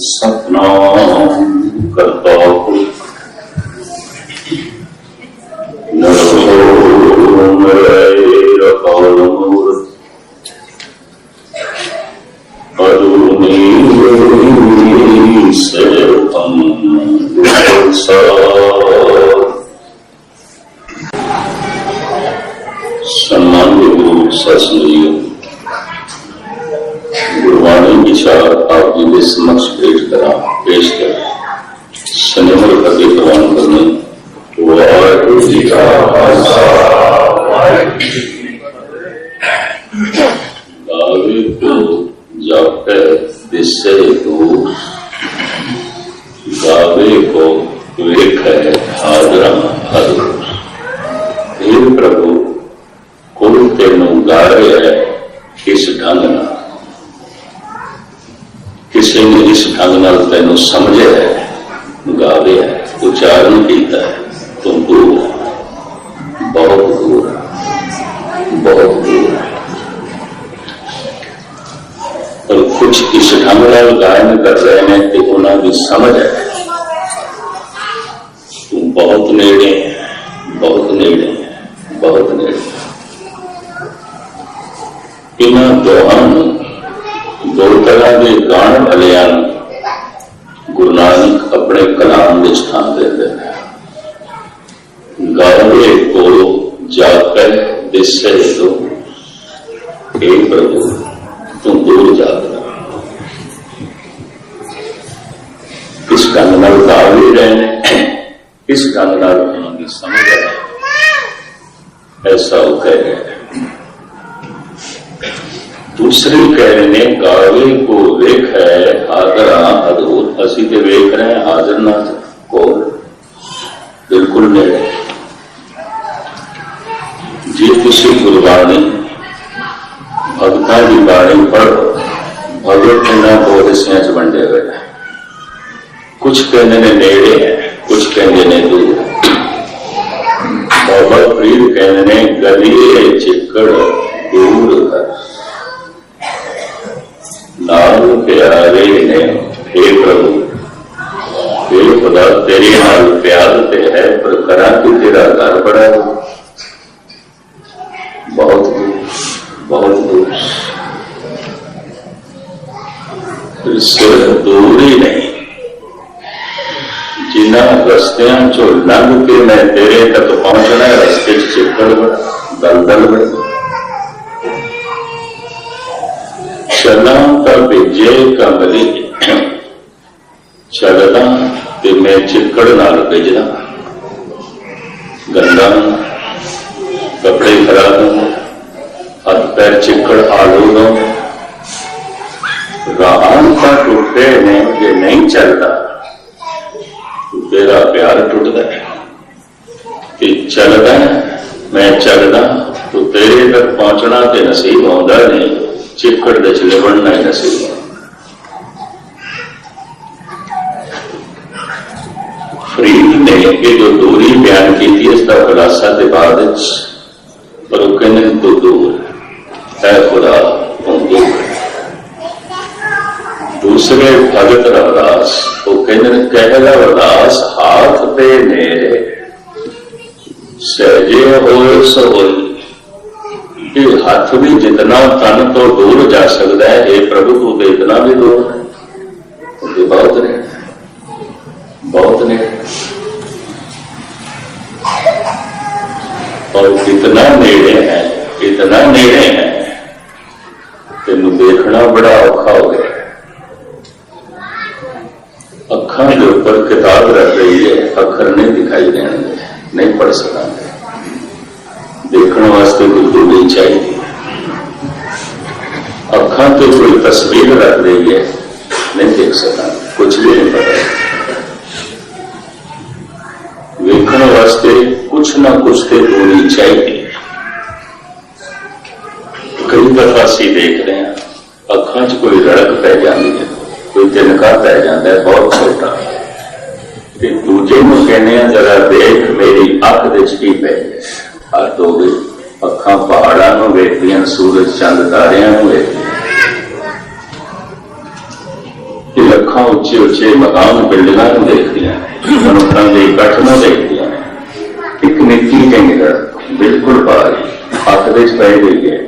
सतनाम करता सम्मानित गुरु सत्संगियों, गुरबाणी विचार आप जी के समक्ष पेश कर सनिमर करके प्रवान करने वाहिगुरु जी का खालसा वाहिगुरू जी की फतेह। गावे को जापै दिसे दूर, गावे को वेखै हाजरा हजूर। हे प्रभु, कोई तेनू गा रहा है किस ढंग न, किसी ने इस ढंग न तेनू समझे है, गावे है, उच्चारण किया है, तुम दूर है, बहुत दूर है, बहुत दूर है। और कुछ इस ढंग न गायन कर रहे हैं कि उन्होंने समझ है तुम बहुत नेड़े है, बहुत नेड़े है, बहुत नेड़े। इन्हों दोहां दो तरह के गाण वालिया गुरु नानक अपने कलाम में स्थान देते हैं। गावे को जापै दिसे दूर, हे प्रभु तुम दूर जागना। किस ढंग नाल गा भी रहे हैं, किस ढंग नाल उन्होंने समझ है, ऐसा वो कह रहे हैं। दूसरे कह रहे ने गावे को वेख है हाजरा अदभुत। असी तो वेख रहे हैं हाजर ना को बिल्कुल नेड़े। जी तुसी गुरबाणी भगतां की बाणी पढ़ो, भगत इन्होंने दो हिस्सों च वंडे हुए हैं। कुछ कहते ने नेड़े है, कुछ कहते ने दूर। बाबा फरीद कहते ने गलिए चिक्कड़ दूर है, नाल प्यारे ने हे प्रभु, हे खुदा तेरे नाल प्यार ते है, पर करा कि तेरा घर बड़ा है, बहुत दूर, बहुत दूर। सिर्फ दूर ही नहीं, जिन्होंने रस्तियां चो लंघ के मैं तेरे तक पहुंचना है, रस्ते चिक्कड़ बड़ा, दलदल बड़ी। चला तो भेजे कमली, चलदा ते मैं चिक्कड़ नाल भेजना, गंदा कपड़े खराब हो, हाथ पैर चिक्कड़ आलू हो, राह का टूटे ने जे नहीं चलता तो तेरा प्यार टूटता है। कि चलदा मैं चलदा तो तेरे तक पहुंचना ते नसीब होंदा नहीं, चिक्कड़ दे चले बढ़ना ही नसीब। फरीद ने ये जो दूरी बयान की थी इसका खुलासा के बाद, पर वो कहने तो दूर है खुदा तुम दूर। दूसरे भगत रवदास वो कहने कहला रवदास हाथ पे नेरे सहजे होए सो होई। हाथ भी जितना तन तो दूर जा सकता है, हे प्रभु तू तो इतना भी दूर है, तो बहुत नेड़े, बहुत नेड़े। और इतना नेड़े है, इतना नेड़े है, तेन देखना बड़ा औखा हो गया। अखां के ऊपर किताब रख रही है, अखर नहीं दिखाई देंगे, नहीं पढ़ सकेंगे, देखने वास्ते कोई दूरी चाहिए। अखां तो कोई तस्वीर रख रही है, नहीं देख सकता, कुछ भी नहीं पता। देखने वास्ते कुछ ना कुछ तो दूरी चाहिए। कई दफा असी देख रहे हैं अखां च कोई रड़क पै जाती है, कोई तिनका पै जाता है बहुत छोटा, दूजे को कहने जरा देख मेरी अख दे की पै अर्थ हो गई। अखां पहाड़ां नूं वेखदियां, सूरज चंद तारियां नूं वेखदियां। अखां ਉੱਚੇ ਉੱਚੇ ਮਕਾਨ ਬਿਲਡਿੰਗਾਂ ਨੂੰ ਦੇਖਦੀਆਂ ਨੇ, ਮਨੁੱਖਾਂ ਦੇ ਇਕੱਠ ਨੂੰ ਦੇਖਦੀਆਂ ਨੇ। ਇੱਕ ਨਿੱਕੀ ਜਿਹੀ ਬਿਲਕੁਲ ਬਾਹਰ ਹੱਥ ਦੇ ਪੈ ਗਈ ਹੈ,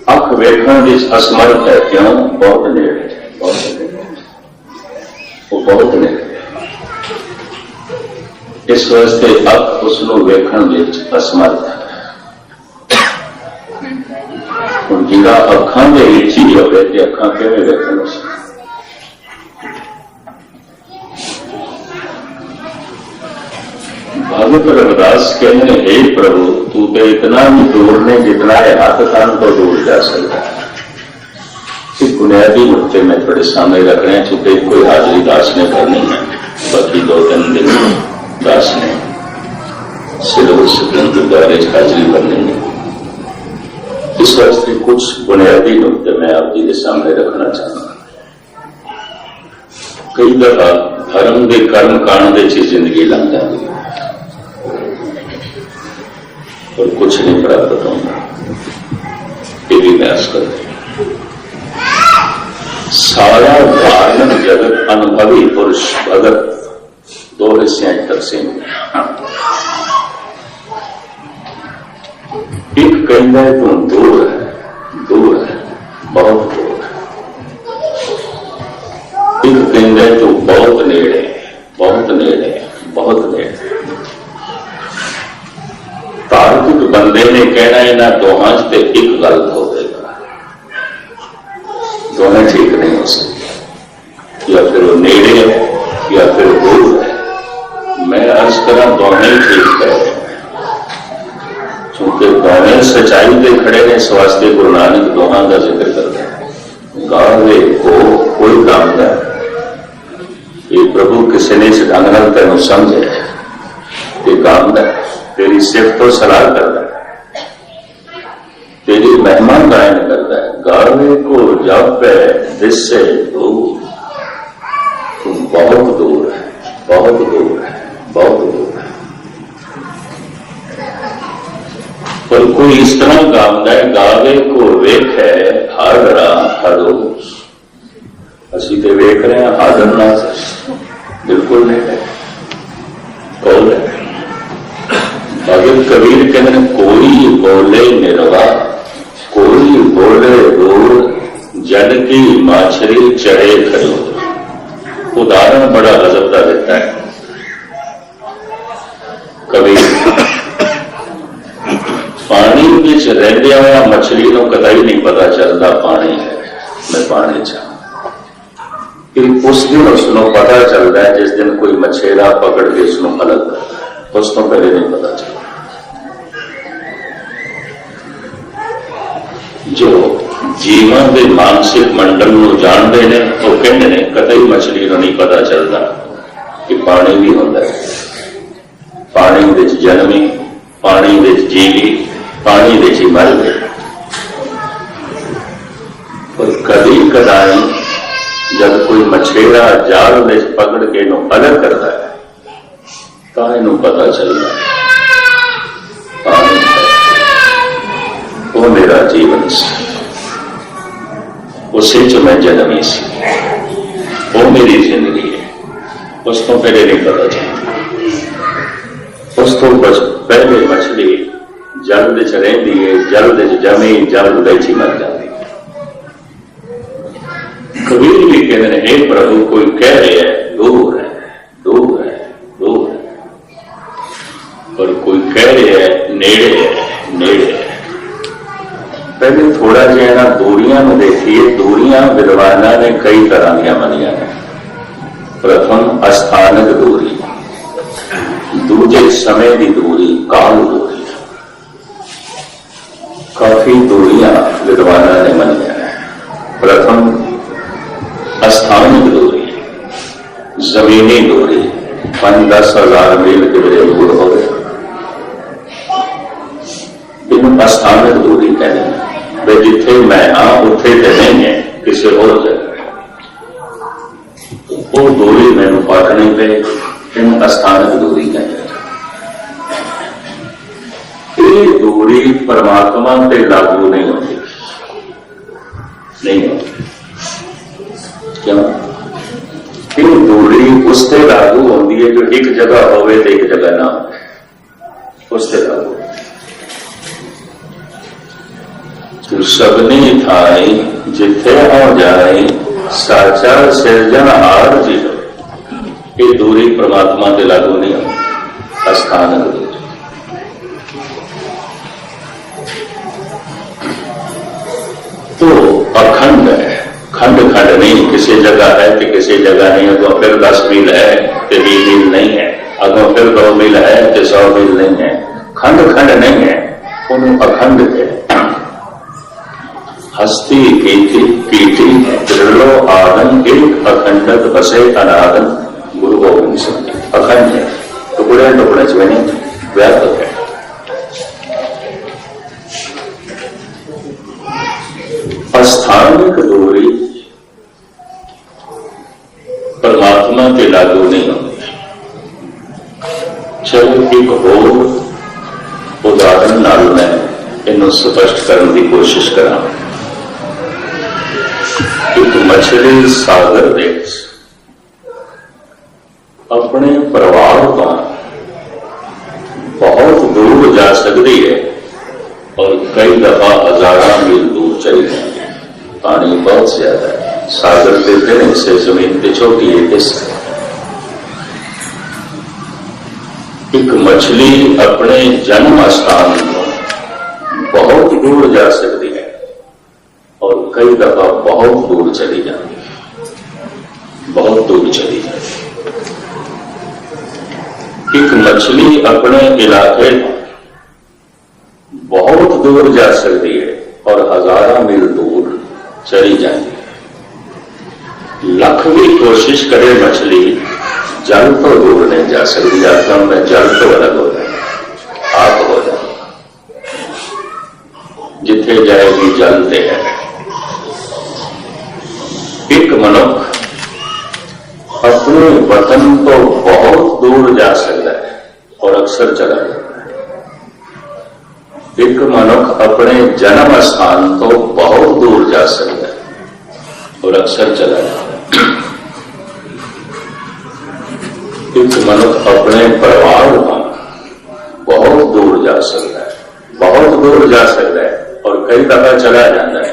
ਅੱਖ ਵੇਖਣ ਦੀ ਅਸਮਰਥ ਹੈ। ਕਿਉਂ? ਬਹੁਤ ਨੇੜੇ, ਬਹੁਤ ਨੇੜੇ, ਉਹ ਬਹੁਤ ਨੇੜੇ। ਇਸ ਵਾਸਤੇ ਅੱਖ ਉਸ ਨੂੰ ਵੇਖਣ ਵਿੱਚ ਅਸਮਰਥ ਹੈ। ਹੁਣ ਜਿਹੜਾ ਅੱਖਾਂ ਦੇ ਵਿੱਚ ਹੀ ਹੋਵੇ ਤੇ ਅੱਖਾਂ ਕਿਵੇਂ ਵੇਖਣ ਉਸ? भगत रविदास कहते हैं, हे प्रभु तू तो इतना भी दूर नहीं जितना है हाथ कान तो दूर जा सकता है। एक बुनियादी मुद्दे में थोड़े सामने रख रहे हैं, चूंकि कोई हाजिरी दास ने करनी है, बाकी 2-3 दिन दास ने सिलेबस गुरुद्वारे हाजिरी करनी है। इस वास्ते कुछ बुनियादी मुद्दे मैं आप जी के सामने रखना चाहता। कई दफा धर्म के कर्म कांड की जिंदगी लंघ जाती है और कुछ नहीं प्राप्त होगा, ये भी बहस करते। सारा धार्मिक जगत अनुभवी पुरुष भगत 2 हिस्से तकसीम। एक कहता है तू दूर है, दूर है, बहुत दूर है। एक कहता है तू बहुत नेड़े, बहुत नेड़े, बहुत नेड़े। तार्किक बंदे ने कहना इन्हों दोहां से एक गलत होगा, दोनों ठीक नहीं हो सकते। या फिर वो नेड़े है या फिर दूर है। मैं अर्ज करा दोनों ही ठीक कह रहे हैं, क्योंकि दोनों सच्चाई के खड़े ने। इस वास्ते गुरु नानक दोहां का जिक्र करते हैं। गावे को कोई काम है, ये प्रभु किसी ने इस ढंग नाल तेन समझे ये काम है, तेरी सिर्फ तो सलाह करता है, तेरी महिमा गायन करता है। गावे को जब जिससे दूर, तुम बहुत दूर है, बहुत दूर है, बहुत दूर है। पर कोई इस तरह गाँव है, गावे को वेख है हादरा हरोस। असी तो वेख रहे हैं, हादर ना बिल्कुल नहीं है। कौन है? भगत कबीर कहते कोई बोले निर्वा, कोई बोले दूर, जन की माछरी चढ़े खजूर। उदाहरण बड़ा गजब का देता है कबीर। पानी विच रहिंदिया होया मछली को कतई नहीं पता चलता पानी है, मैं पानी च। उस दिन उसको पता चलता है जिस दिन कोई मछेरा पकड़ के उसको अलग करता है, उसको पहले नहीं पता चलता। जो जीवन के मानसिक मंडल को जानते हैं वो कहते हैं कतई मछली को नहीं पता चलता कि पानी भी होता है। पानी विच जन्मी, पानी विच जीवी, पानी विच ही मर गए। पर कभी कदाई जब कोई मछेरा जाल में पकड़ के इन्हों अलग करता है तो इन्हों पता चलता है वो मेरा जीवन से, उसे जो मैं जन्मी सी, वो मेरी जिंदगी है। उसको पहले नहीं पता चलता। उसको बस पहले मछली जल विच रहिंदी है, जल विच जमी, जल विच ही मर जाती है। कबीर भी कहते हैं, हे प्रभु कोई कह रहे हैं दूर है, दूर है, दूर है, पर कोई कह रहे हैं नेड़े है, नेड़े है। पहले थोड़ा जिहा दूरियां में देखिए। दूरियां विद्वाना ने कई तरह की मनिया ने। प्रथम अस्थानक दूरी, दूजे समय की दूरी, काल दूरी। काफी दूरियां विद्वाना ने मनिया है। प्रथम अस्थानिक दूरी, जमीनी दूरी, 5-10 हजार मील के दूर हो गए, इन अस्थानिक दूरी कहते हैं। वे जिथे मैं हाँ उथे तो नहीं है, किसी और जगह वो दूरी मैनू पाटनी पे, इन अस्थानिक दूरी कहते हैं। ये दूरी परमात्मा पे लागू नहीं होती, नहीं होती। क्यों? ये उस ते लागू होती है जो एक जगह होवे तो एक जगह ना हो, उस ते लागू। तो सबनी थाई जिथे हो जाए साचा सिरजन हार जी, ये दूरी परमात्मा के लागू नहीं हो, अस्थानक दूरी। तो अखंड है, खंड खंड नहीं, किसी जगह है कि किसी जगह नहीं है। तो फिर 10 मील है तो 20 मील नहीं है, अगर फिर 2 मील है तो 100 मील नहीं है। खंड खंड नहीं है, उन अखंड है। हस्ती कीटी दृढ़ो आदन एक अखंडत बसे अनादन, गुरु गोविंद सिंह। अखंड है, टुकड़े टुकड़े से नहीं, व्यापक है। अस्थानिक दूरी परमात्मा के लागू नहीं होती। चलो एक और उदाहरण नाल मैं इन्हों स्पष्ट करने की कोशिश करा। एक मछली सागर देश अपने परिवार का बहुत दूर जा सकती है और कई दफा हजारों मील दूर चली जाती है। पानी बहुत ज्यादा है, सागर के दिन से जमीन पे छोटी है। एक मछली अपने जन्म स्थान को बहुत दूर जा सकती है और कई दफा बहुत दूर चली जाती है, बहुत दूर चली जाती है। एक मछली अपने इलाके बहुत दूर जा सकती है और हजारों मील दूर चली जाती है। लख भी कोशिश करे मछली, जल तो दूर नहीं जा सकती। आत्मा में जल तो अलग हो जाए, आप हो जाए, जिथे जाएगी जलते हैं। एक मनुष्य अपने वतन तो बहुत दूर जा सकता है और अक्सर चला जाता है। एक मनुष्य अपने जन्म स्थान तो बहुत दूर जा सकता है और अक्सर चला जाता है। एक मनुष्य अपने परिवार का बहुत दूर जा सकता है, बहुत दूर जा सकता है और कई दफा चला जाता है।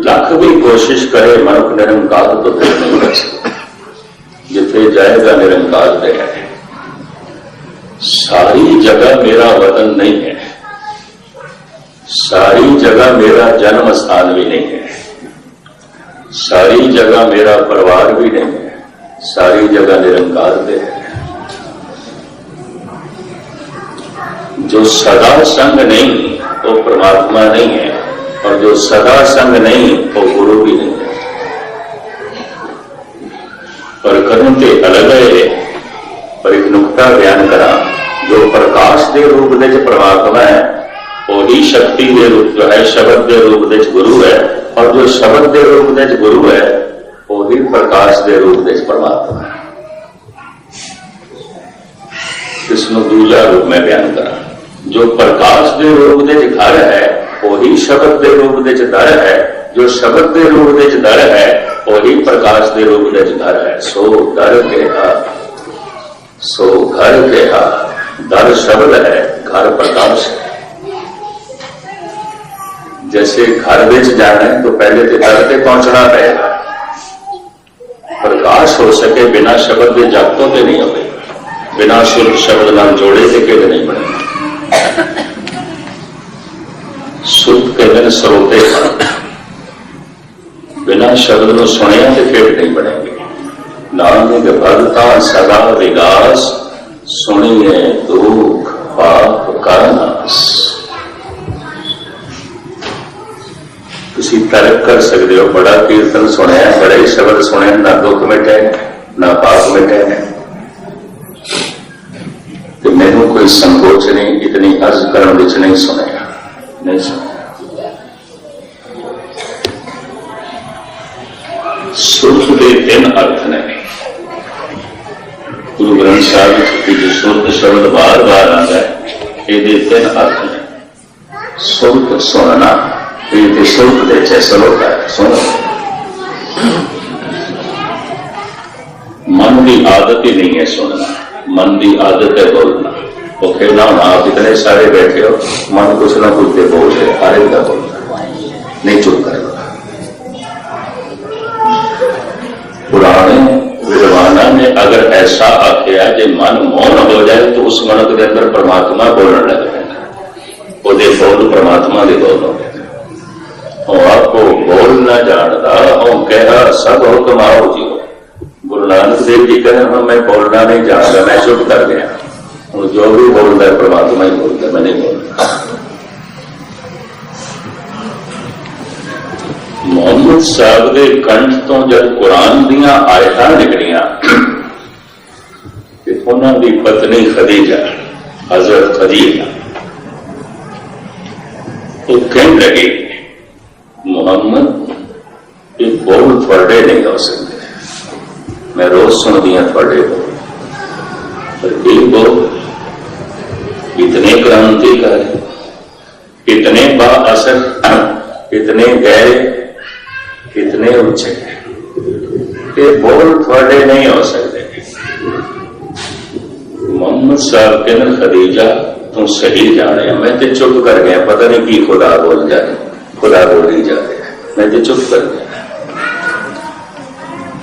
लख भी कोशिश करे मनुष्य निरंकार तो फिर नहीं कर सकता। जिथे जाएगा निरंकार पे है। सारी जगह मेरा वतन नहीं है, सारी जगह मेरा जन्म स्थान भी नहीं है, सारी जगह मेरा परिवार भी नहीं है, सारी जगह निरंकार पे है। जो सदा संग नहीं वो परमात्मा नहीं है और जो सदा संग नहीं वो गुरु भी नहीं है। पर कर्म के अलग है। पर एक नुकता बयान करा, जो प्रकाश के रूप में परमात्मा है वही शक्ति के रूप जो है शब्द के रूप में गुरु है, और जो शब्द के रूप में गुरु है वही प्रकाश के रूप में परमात्मा है। इसमें दूसरा रूप में बयान करा, जो प्रकाश के रूप में घर है वही शब्द के रूप में दर है, जो शब्द के रूप में दर है वही प्रकाश के रूप में घर है। सो दर केहा, सो घर केहा। दर शब्द है, घर प्रकाश है। जैसे घर में जाना है तो पहले तो दर पे पहुंचना पड़ेगा। प्रकाश हो सके बिना शब्द के जागतों के नहीं होते, बिना शुद्ध शब्द नाम जोड़े के केड़ नहीं बने। शुद्ध के दिन सरोते बिना शब्द को सुनिया तो केड़ नहीं बनेंगे। नानक भगता सदा विगास, सुनिए दुख पाप का नाश। तुसी तर्क कर सकते हो, बड़ा कीर्तन सुने, बड़े शब्द सुने, ना दुख मिटे ना पाप मिटे, तो मैनू कोई संकोच नहीं, इतनी अर्ज करने विच नहीं सुनेगा, नहीं सुनेगा। सुख के 3 अर्थ ने। गुरु ग्रंथ साहिब की जो सुरत शब्द बार बार आता है, ये 3 अर्थ ने। सुरत सुनना, ये सुरत दे चैसल होता है, सुनो। मन की आदत ही नहीं है सुनना, मन की आदत है बोलना। वो खेलना होना, आप इतने सारे बैठे हो, मन कुछ ना कुछ दे बोल रहे, हर एक का बोलना नहीं, चुप करेगा। पुराने विद्वाना ने अगर ऐसा आख्या जो मन मौन हो जाए तो उस मनुख के अंदर परमात्मा बोलने लग पैंदा, वो बोल परमात्मा के बोल हो गए। आपको बोलना जानता और कहा सब हो कमाओ जी। गुरु नानक देव जी कहें हम मैं बोलना नहीं जानता, मैं चुप कर गया, हूँ जो भी बोलता है परमात्मा ही बोलता है, मैं नहीं बोलता। मोहम्मद साहब के कंठ तो जब कुरान दियां आयतां निकलियां कि उन्होंने पत्नी खदीजा, हजरत खदीजा, तो कहने लगे मोहम्मद ये बोल थोड़े नहीं हो सकते, मैं रोज सुनती हूं थोड़े बोल, पर एक बोल इतने क्रांतिकारी, इतने बाअसर, इतने गहरे, इतने ऊंचे, ये बोल थोड़े नहीं हो सकते। मोहम्मद साहब के न खदीजा तुम सही जाने, मैं तो चुप कर गया, पता नहीं की खुदा बोल जाए, खुदा बोली जाए, मैं तो चुप कर गया।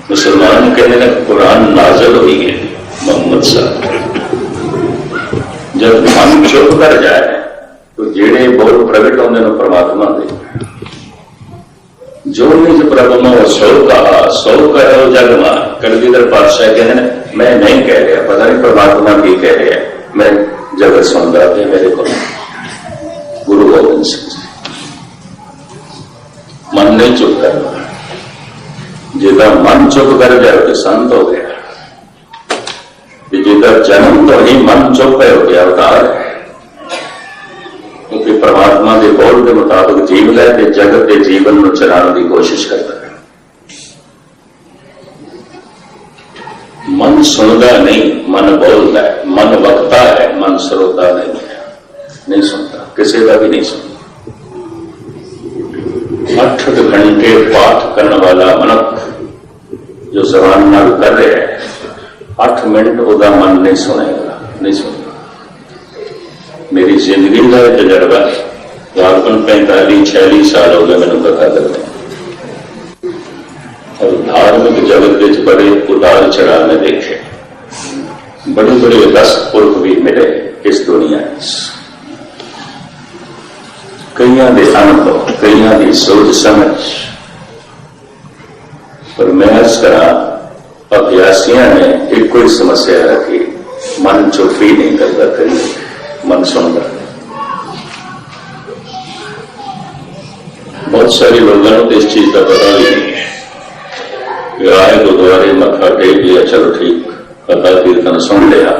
मुसलमान कहने लगे कुरान नाज़िल हुई है मोहम्मद साहब, जब मन चुप कर जाए तो जेड़े बोल प्रगट होंगे न परमात्मा दे, जो निज प्रभु में सौ कहो जग मां। कलगीधर पातशाह कहने मैं नहीं कह रहा, पता नहीं परमात्मा की कह रहे हैं, मैं जगत सुन रहा था मेरे को गुरु गोबिंद सिंह जी। मन नहीं चुप करना, जिदा मन चुप कर जाए तो संत हो गया, जिदा जन्म तो ही मन चुप है हो गया अवतार है, क्योंकि परमात्मा के बोल के मुताबिक जीव लैके जगत के जीवन में चलाने की कोशिश करता है। मन सुनता नहीं, मन बोलता है, मन वक्ता है, मन श्रोता नहीं है, नहीं सुनता, किसी का भी नहीं सुनता। 8 घंटे पाठ करने वाला मनुख जो जबान नाल कर रहे हैं, 8 मिनट उसका मन नहीं सुनेगा, नहीं सुनेगा। मेरी जिंदगी का तजर्बा तकरीबन 45-46 साल हो गए मैंने कथा करते, और धार्मिक जगत के बड़े उतार चढ़ाव में देखे, बड़े बड़े रस पुरख भी मिले इस दुनिया में, कईयां दे अनुभव, कईयां दी सोच समझ, पर मैं अर्ज करा अभ्यासियों ने एक कोई समस्या रखी, मन चुप ही नहीं करता, कहीं मन सुनता। बहुत सारे लोगों को इस चीज का पता ही नहीं है, आए गुरुद्वारे मत्था टेक लिया, चलो ठीक, कथा कीर्तन सुन लिया,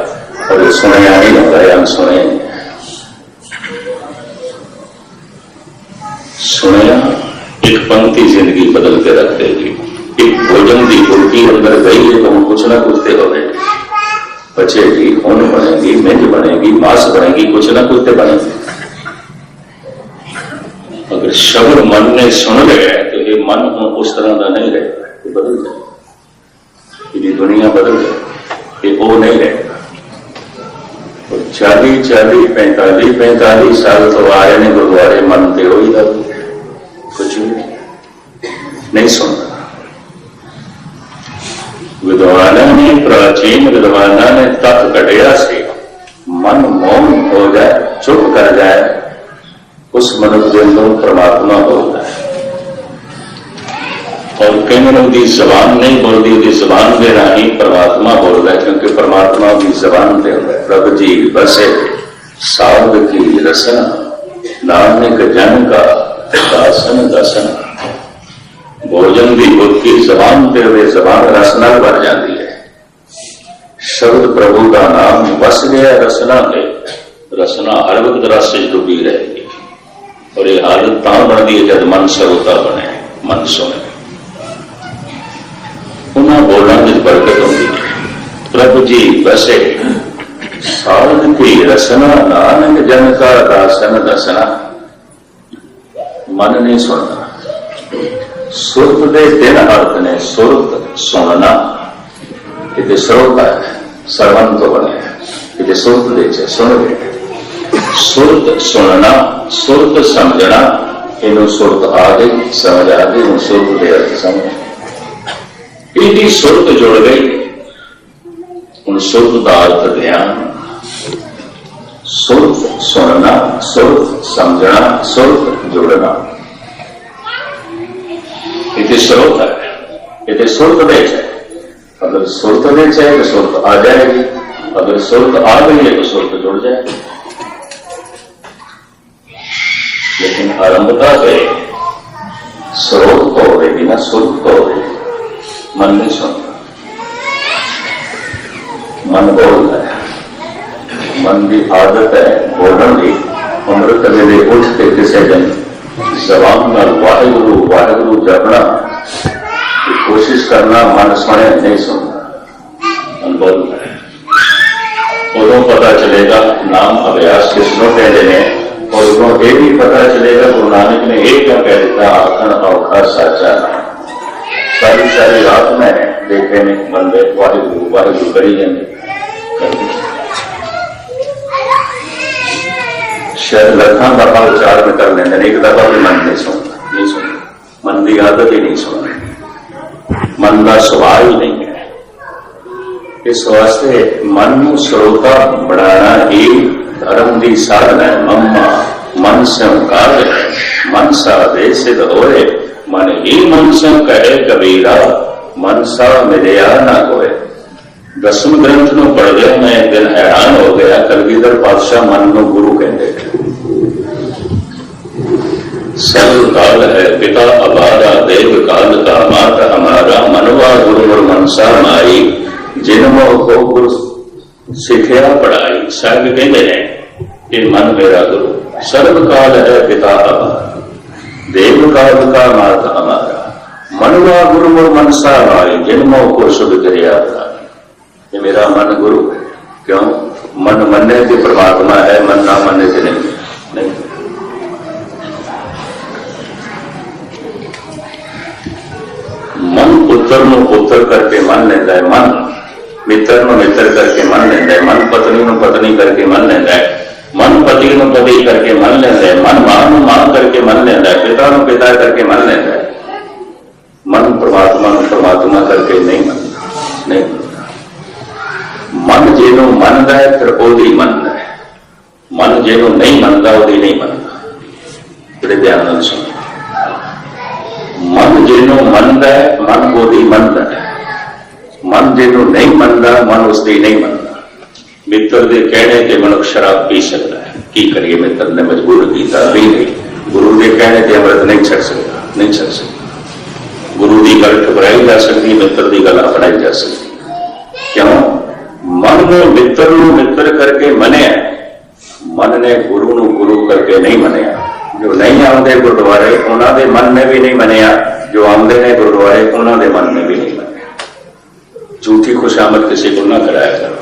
और सुने नहीं होता है, अनसुने सुनया एक पंक्ति जिंदगी बदल के रख देगी। एक भोजन की फुल्की अंदर गई है तो हम कुछ ना कुछ तो बने, बचेगी, ऊन बनेगी, मिंज बनेगी, मांस बनेगी, कुछ ना कुछ तो बनेगी। अगर शब्द मन ने सुन लिया तो ये मन उस तरह का नहीं रहेगा, ये बदल जाए, ये दुनिया बदल जाए, ये वो नहीं रहेगा। 40-40, 45 साल तो आए ने गुरुद्वारे, मन ते हो ही कुछ भी नहीं सुनता। विद्वाना ने, प्राचीन विद्वाना ने तक कटिया से मन मौन हो जाए, चुप कर जाए, उस मनुष्य के अंदर परमात्मा बोलता है। और कई लोगों की जबान नहीं बोलती, उसकी जबान के राही परमात्मा बोल रहा है, क्योंकि परमात्मा की जबान पे होता है। प्रभु जी बसे साध की रसना, नानक जन का दासन दसन। भोजन की बुद्धि जबान पे हुए, जबान रसना भर जाती है। शब्द प्रभु का नाम बस गया रसना पे, रसना हर वक्त रस से डूबी रहेगी। और ये हालत तां बनती है जब मन श्रोता बने, मन सुने, उन्हें बोलना की बरकत होती है। प्रभु जी बसे साध की रसना, नानक जन का दासन दसना। मन नहीं सुनना। सुरत के 3 अर्थ ने, सुरत सुनना, कितने श्रोता है, श्रवण तो बने, कितने सुरत दे सुन गए। सुरत सुनना, सुरत समझना, इन्हों सुरत आ गई, समझ आ गई, इन्हों सुरत दे अर्थ समझ, इनकी सुरत जुड़ गई, उन सुरत का अर्थ ध्यान। सुरत सुनना, सुरत समझना, सुरत जुड़ना, इतने स्रोत है, इतने सुरत देश है। अगर सुरत देश है तो सुरत आ जाएगी, अगर सुरत आ गई है तो सुरत जुड़ जाएगी। लेकिन आरंभता से स्रोत तो हो रही ना, सुरत तो हो रही, मन नहीं सुनता, मन बोल रहा है, मन की आदत है बोलने की। अमृत वेले उठ के किसी दिन जबान नाल वाहिगुरु वाहिगुरु जपना कोशिश करना, मन सुने नहीं सुनना, मन बोल रहा है। उदों पता चलेगा नाम अभ्यास किसनों कहते हैं, और उदों ये भी पता चलेगा गुरु नानक ने एक क्या कह दिता, आखन औखा साचा नाम। सारी सारी रात में देखे ने बंदे वाहिगुरु वाहिगुरु करी जाते, शायद लखा दफा उच्चार में कर लेंगे, एक दफा भी मन नहीं सुनता, नहीं सुनता, मन की आदत ही नहीं सुनती, मन का स्वभाव ही नहीं है। इस वास्ते मन को श्रोता बनाना ही धर्म की साधना है। मम्मा मन से कार्य है, मन सा दे सिद्ध होए, मन ही मन से कहे कबीरा, मन सा मिलया ना होए। दसम ग्रंथ में पढ़ गया, मैं एक दिन हैरान हो गया, कलगीधर पातशाह मन को गुरु कहते थे। सर्व काल है पिता अबारा, देव काल का माता हमारा, मनवा गुरु और मनसा माई, जिनमो को गुरु सिखिया पढ़ाई। साहब कहते हैं कि मन मेरा गुरु, सर्व काल है पिता अबारा, देव काल का माता हमारा, मनवा गुरु और मनसा माई, जिनमो को शुभ क्रिया पढ़ाई। ये मेरा मन गुरु है। क्यों? मन मनने से परमात्मा है, मन ना मनने से नहीं। मन पुत्र नु पुत्र करके मन लेंदा है, मन मित्र नु मित्र करके मन लेंदा है, मन पत्नी नु पत्नी करके मन लेंदा है, मन पति नु पति करके मन लेंदा है, मन मां नु मां करके मन लेंदा है, पिता नु पिता करके मन लेंदा है। मन परमात्मा नु परमात्मा करके नहीं मनता, नहीं। मन जिन्हों मनता है फिर ओदी मनता है, मन जिन्हों नहीं मनता ओदी नहीं मनता। बड़े ध्यान नाल सुनो, मन जिन्हों मनता है मन ओदी मनता है, मन जिन्हों नहीं मनता मन उसकी नहीं मनता। मित्र के कहने से मनुष्य शराब पी सकता है, की करिए मित्र ने मजबूर किया भी नहीं। गुरु के कहने से अमृत नहीं छक सकता, नहीं छक सकता। गुरु की गल ठुकराई जा सकती, मित्र की गल अपनाई जा सकती। क्यों? मन ने मित्र नु मित्र करके मनिया, मन ने गुरु नु गुरु करके नहीं मनिया। जो नहीं आते गुरुद्वारे उन्होंने मन ने भी नहीं मनिया, जो आते ने गुरुद्वारे उन्होंने मन ने भी नहीं मनिया। झूठी खुशामद किसी को ना कराया करो,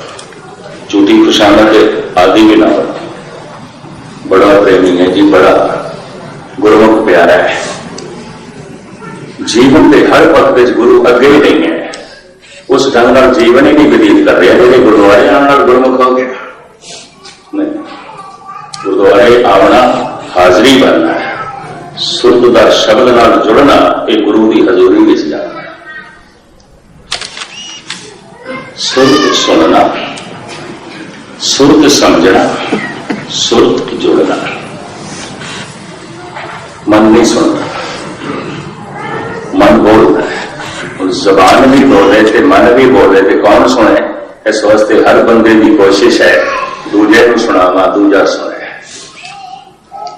झूठी खुशामद आदि भी ना हो। बड़ा प्रेमी है जी, बड़ा गुरुमुख प्यारा है, जीवन के हर पथ में गुरु अगे ही नहीं है, उस ढंग नाल जीवन ही नहीं व्यतीत कर रहे। मेरे गुरुद्वारे आने गुरुमुख हो गया नहीं, गुरुद्वारे आना हाजरी बनना है, शुद्ध का शब्द नाल जुड़ना, एक गुरु की हजूरी में जाना है। सुरत सुनना, सुरत समझना, सुरत जुड़ना। मन नहीं सुनता, मन बोलता है, जबान भी बोले थे मन भी बोले थे, कौन सुने? इस वास्ते हर बंदे की कोशिश है दूजे को सुनावा, दूजा सुने।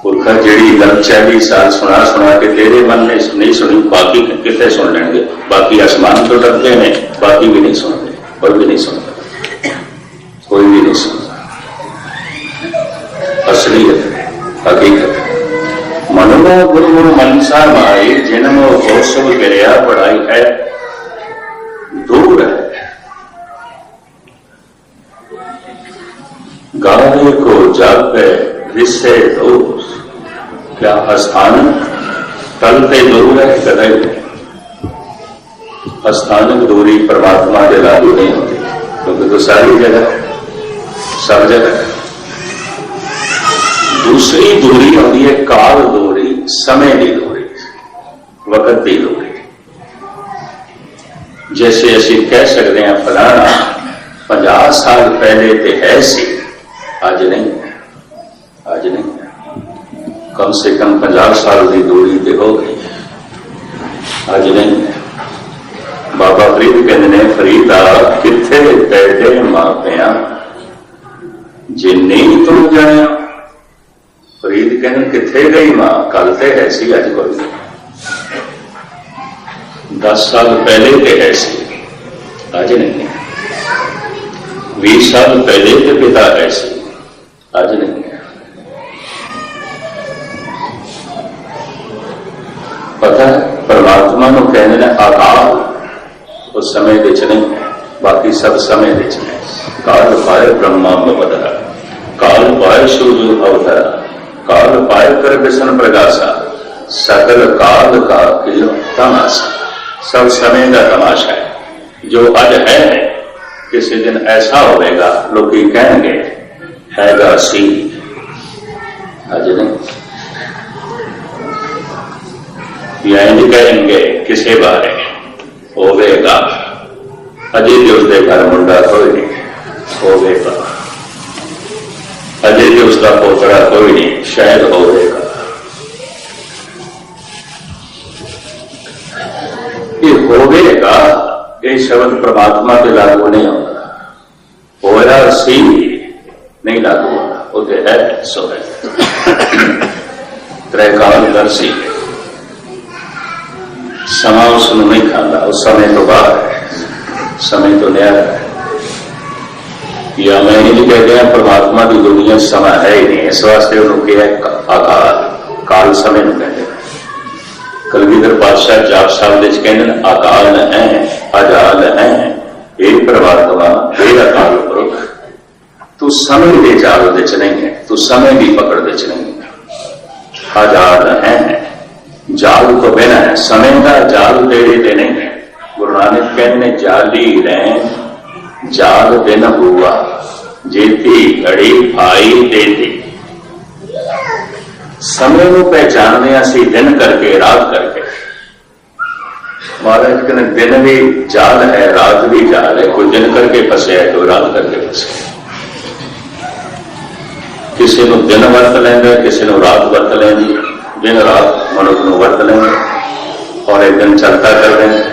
पुरखा जी गल 40 साल सुना सुना के तेरे मन ने नहीं सुनी, बाकी कितने सुन लेंगे? बाकी आसमान तो डरते हैं, बाकी भी नहीं सुनते, कोई भी नहीं सुनता, कोई भी नहीं सुनता। असलियत है, हकीकत है। मनुआ गुरु गुरु मनसा माई, जिनमो को सब क्रिया पढ़ाई है, दूर है। गाय को जापे रिश्ते दूर, क्या स्थान तलते दूर है? कदे अस्थानिक दूरी परमात्मा के लागू नहीं होती, क्योंकि तो सारी जगह सब जगह। दूसरी दूरी होती है काल दूरी, समय की दूरी, वक्त की दूरी। जैसे असी कह सकते हैं फलाना 50 साल पहले तो है सी, अज नहीं है, अज नहीं है। कम से कम 50 साल की दूरी तो हो गई, अज नहीं है। बाबा फरीद कहते ने फरीदा किथे तेरे मापिया जे नहीं तुम जाया। फरीद कहने किथे गई मां, कल तो है सी, अज कोई नहीं। 10 साल पहले तो है सी, अज नहीं है। 20 साल पहले तो पिता है सी, अज नहीं है। पता है परमात्मा को कहने ने अकाल उस समय विच नहीं है, बाकी सब समय विच है। काल पाए ब्रह्मा बदला, काल पाए सूर्य अवतरा, काल पाए कर विष्णु प्रकाशा, सकल काल का तमाशा। सब समय का तमाशा है। जो अज है किसी दिन ऐसा होगा लोग कहेंगे हैगा सी, अज नहीं। या इंज कहेंगे किसी बारे होगा, अजे भी उसके घर मुंडा कोई नहीं होगा, अजे भी उसका पोतरा कोई नहीं, शायद होगा। ये होगा, ये शब्द परमात्मा पे लागू नहीं होता। होया सी नहीं लागू होता, वो तो है सो है। त्रैकालदर्शी समा उसनू नहीं खाता, उस समय तो बाहर है, समय तो नया है। या मैं नहीं कहते हैं परमात्मा की दुनिया समय है ही नहीं, इस वास्ते उन्होंने किया अकाल, काल समय में कहते हैं। कलगीधर पातशाह जाप साहब विच कहते हैं अकाल है अजाल है, हे परमात्मा हे अकाल पुरख, तू समय के जाल विच नहीं है, तू समय की पकड़ विच नहीं है। अजाल है, जाल तो बिना है, समय का जाल तेरे ते नहीं है। गुरु नानक कहने जाली रैन जाल बिन हुआ, जेती घड़ी भाई देती। समय को पहचानने असी दिन करके रात करके। महाराज कहने दिन भी जाल है, रात भी जाल है। कोई दिन करके फसे है तो रात करके फसे। किसी को दिन वर्त लेंगे, किसी को रात वर्त लेंगे। दिन रात मनुष्य को वर्त लेंगे और एक दिन चलता कर देंगे।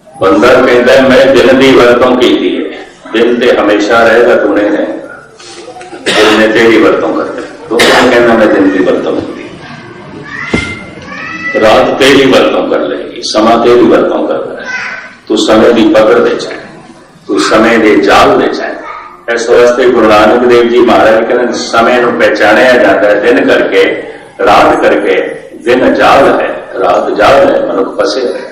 बंदा कहता है मैं दिन की वरतों की थी, दिन ते हमेशा रहेगा, तू नहीं रहेगा, दिन ने तेरी वरतों कर दे। तो कहना मैं दिन की वरतों की, रात तेरी वरतों कर लेगी, समा तेरी वरतों कर रहा है। तू समय की पकड़ दे जाए, तू समय के जाल दे जाए। इस वास्ते गुरु नानक देव जी महाराज कहते समय को पहचानिया जाता है दिन करके रात करके। दिन जाल है, रात जाल है, मनुख फसे है।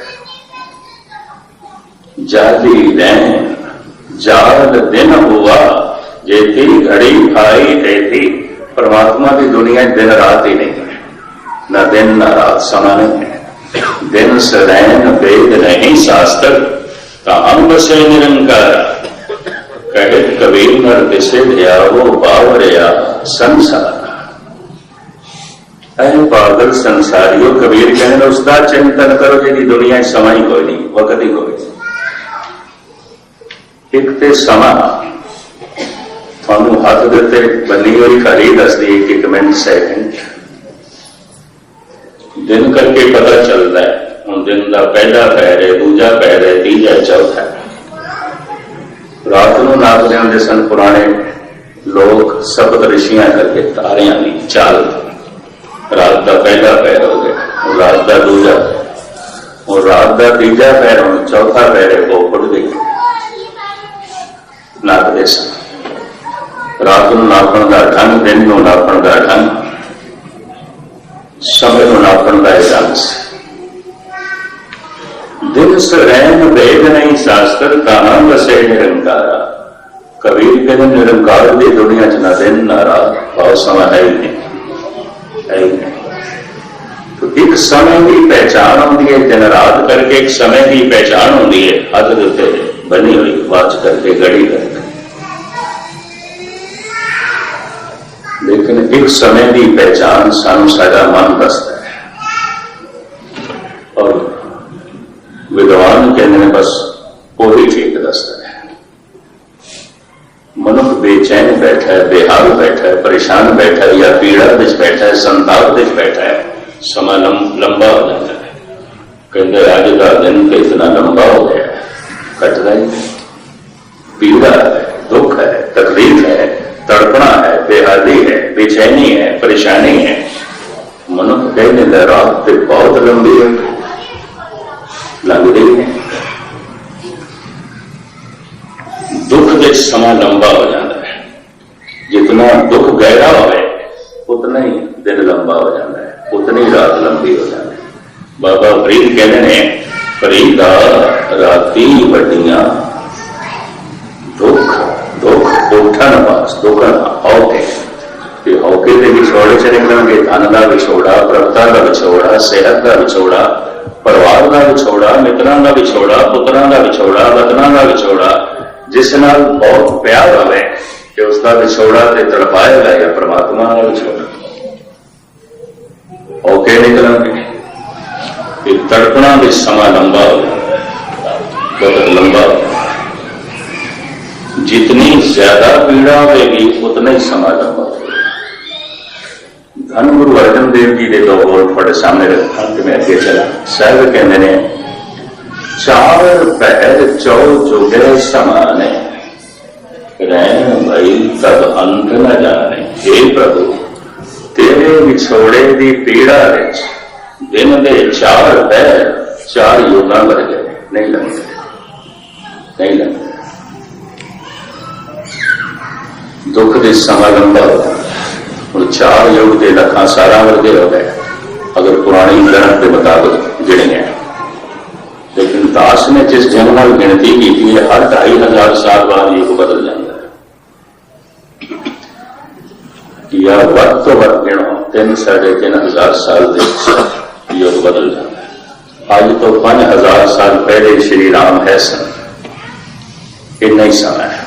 जाली रैन जाल दिन हुआ, जेती घड़ी भाई देती। परमात्मा की दुनिया दिन रात ही नहीं है, न दिन न रात, समा नहीं है। दिन सदैन वेद नहीं शास्त्र, ताम बसे निरंकार। कहे कबीर नर दिसे ध्यावो बावरिया संसार। अरे पागल संसारियों, कबीर कहने उसका चिंतन करो जिहदी दुनिया समा ही कोई नहीं, वक्त ही कोई नहीं। एक ते समा थानू हाथ देते बनी हुई घड़ी दसदी 1 मिनट सैकेंड। दिन करके पता चलता है हम दिन का पहला पैर है, दूजा पैर है, तीजा चौथा है। रात को नापते होंगे सन पुराने लोग सप्त ऋषियां करके तारियां की चाल। रात का पहला पैर हो गया, और रात का दूजा, और रात का तीजा पैर, और चौथा पैर है वो उड़ गई। नापते सन रात को नापण का ढंग, दिन को नापण का ढंग, समय को नापण का ढंग से। दिन सरैन वेद नहीं शास्त्र, कहां बसे निरंकारा। कबीर कहते निरंकार की दुनिया च ना दिन ना रात, बहुत समय है ही नहीं, है ही नहीं। तो एक समय की पहचान होती है, दिन रात करके एक समय की पहचान होती है, अद उत्ते बनी हुई वाच करके गड़ी करके। लेकिन एक समय की पहचान सानू साडा मन दसदा है, और विद्वान कहते हैं बस वही ठीक दसदा है। मनुख बेचैन बैठा है, बेहाल बैठा है, परेशान बैठा है, या पीड़ा विच बैठा है, संताप विच बैठा है, समा लंबा हो जाता है। कहते अज का दिन तो इतना लंबा हो गया है, कटदा ही नहीं। पीड़ा है, दुख है, तकलीफ है, तड़पना है, बेहाली है, बेचैनी है, परेशानी है। मनुख कहने रात तो बहुत लंबी है, लगती है। दुख के समा लंबा हो जाता है, जितना दुख गहरा होवे उतना ही दिन लंबा हो जाता है, उतनी रात लंबी हो जाती है। बाबा फरीद कहते हैं, फरीदा राती वड्डियां दुख दुख उठन वास दुखन औके औके के विछोड़े च निकलेंगे। धन का विछोड़ा, प्रभुता का विछोड़ा, सेहत का विछोड़ा, परिवार का विछोड़ा, मित्रों का विछोड़ा, पुत्रां का विछोड़ा, वतनां का विछोड़ा। जिस नाल बहुत प्यार होवे कि उसका विछोड़ा ते तड़पाएगा, या परमात्मा का विछोड़ा औके निकलेंगे। तड़पना भी समा लंबा हो, बहुत लंबा हो। जितनी ज्यादा पीड़ा होगी उतना ही समा लंबा होगा। धन गुरु अर्जन देव जी के दो बोल थोड़े सामने रखा कि मैं अगे चला। साहब कहते हैं, चार पहर चौ जुगे समाने, रैन भई तब अंत न जाने। हे प्रभु, तेरे विछोड़े की पीड़ा विच दिन दे चार पहर चार युगां वर्गे नहीं लगते, नहीं लगते। दुख के समा लंबा हो गया और चार युग के लखां सारा वर्गे हो गए अगर पुरानी गणत के मुताबिक गिने हैं। लेकिन दास ने जिस ढंग नाल गिनती की थी, हर 2500 साल बाद युग बदल जाता है, या वध तो वध गिनो 3-3.5 साल युग बदल जाता है। आज तो 5000 साल पहले श्री राम है सन, इतना ही समय है।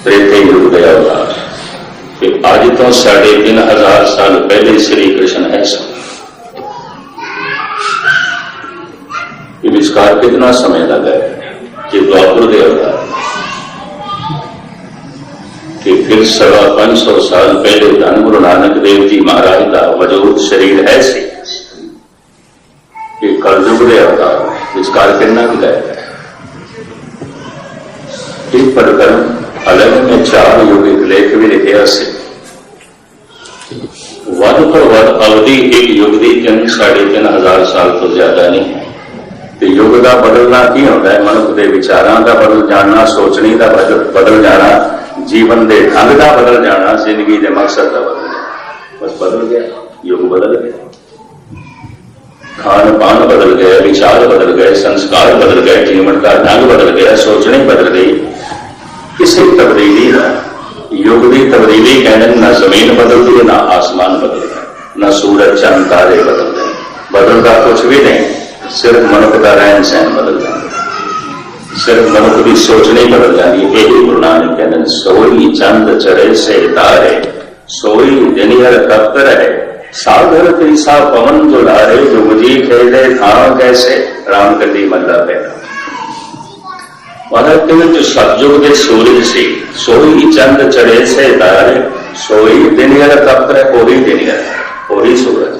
त्रेते युग गया होगा, फिर आज तो 3500 साल पहले श्री कृष्ण है सन। विस्कार कितना समय लगा है कि द्वापर दे अवतार, कि फिर 550 साल पहले धन गुरु नानक देव जी महाराज का वजूद शरीर है सी, कि कलयुग दे अवतार विस्कार कितना भी गया है। एक प्रकरण अलग में 4 युग एक लेख भी लिखे से वध तो वध अवधि एक युग की 3-3.5 साल तो ज्यादा नहीं है। तो युग का बदलना की होता है? मनुष्य के विचारों का बदल जाना, सोचने का बदल जाना, जीवन के ढंग का बदल जाना, जिंदगी के मकसद का बदल जाना। बस बदल गया, युग बदल गया, खान पान बदल गया, विचार बदल गए, संस्कार बदल गए, जीवन का ढंग बदल गया, सोचने बदल गई। किसी तब्दीली ना युग की तब्दीली कहने ना जमीन बदलती है, ना आसमान बदलता, ना सूरज चंद तारे बदलते, बदलता कुछ भी नहीं, सिर्फ मनुष्य का रहन सहन बदल जाता, सिर्फ मनुष्य की सोचने बदल जाती है। यही गुरु नानक कहते हैं, सोई चंद चढ़े से तारे, सोई दिनियर तप्त रहे, सागर तीसा पवन दुलारे, जुग जी खेले था कैसे, राम कली मल्ला पैदा। महाराज जो सतयुग के सूरज से सोई चंद चढ़े से तारे, सोई दिनियर तप्त रहे, ओही दिनियर, ओही सूरज,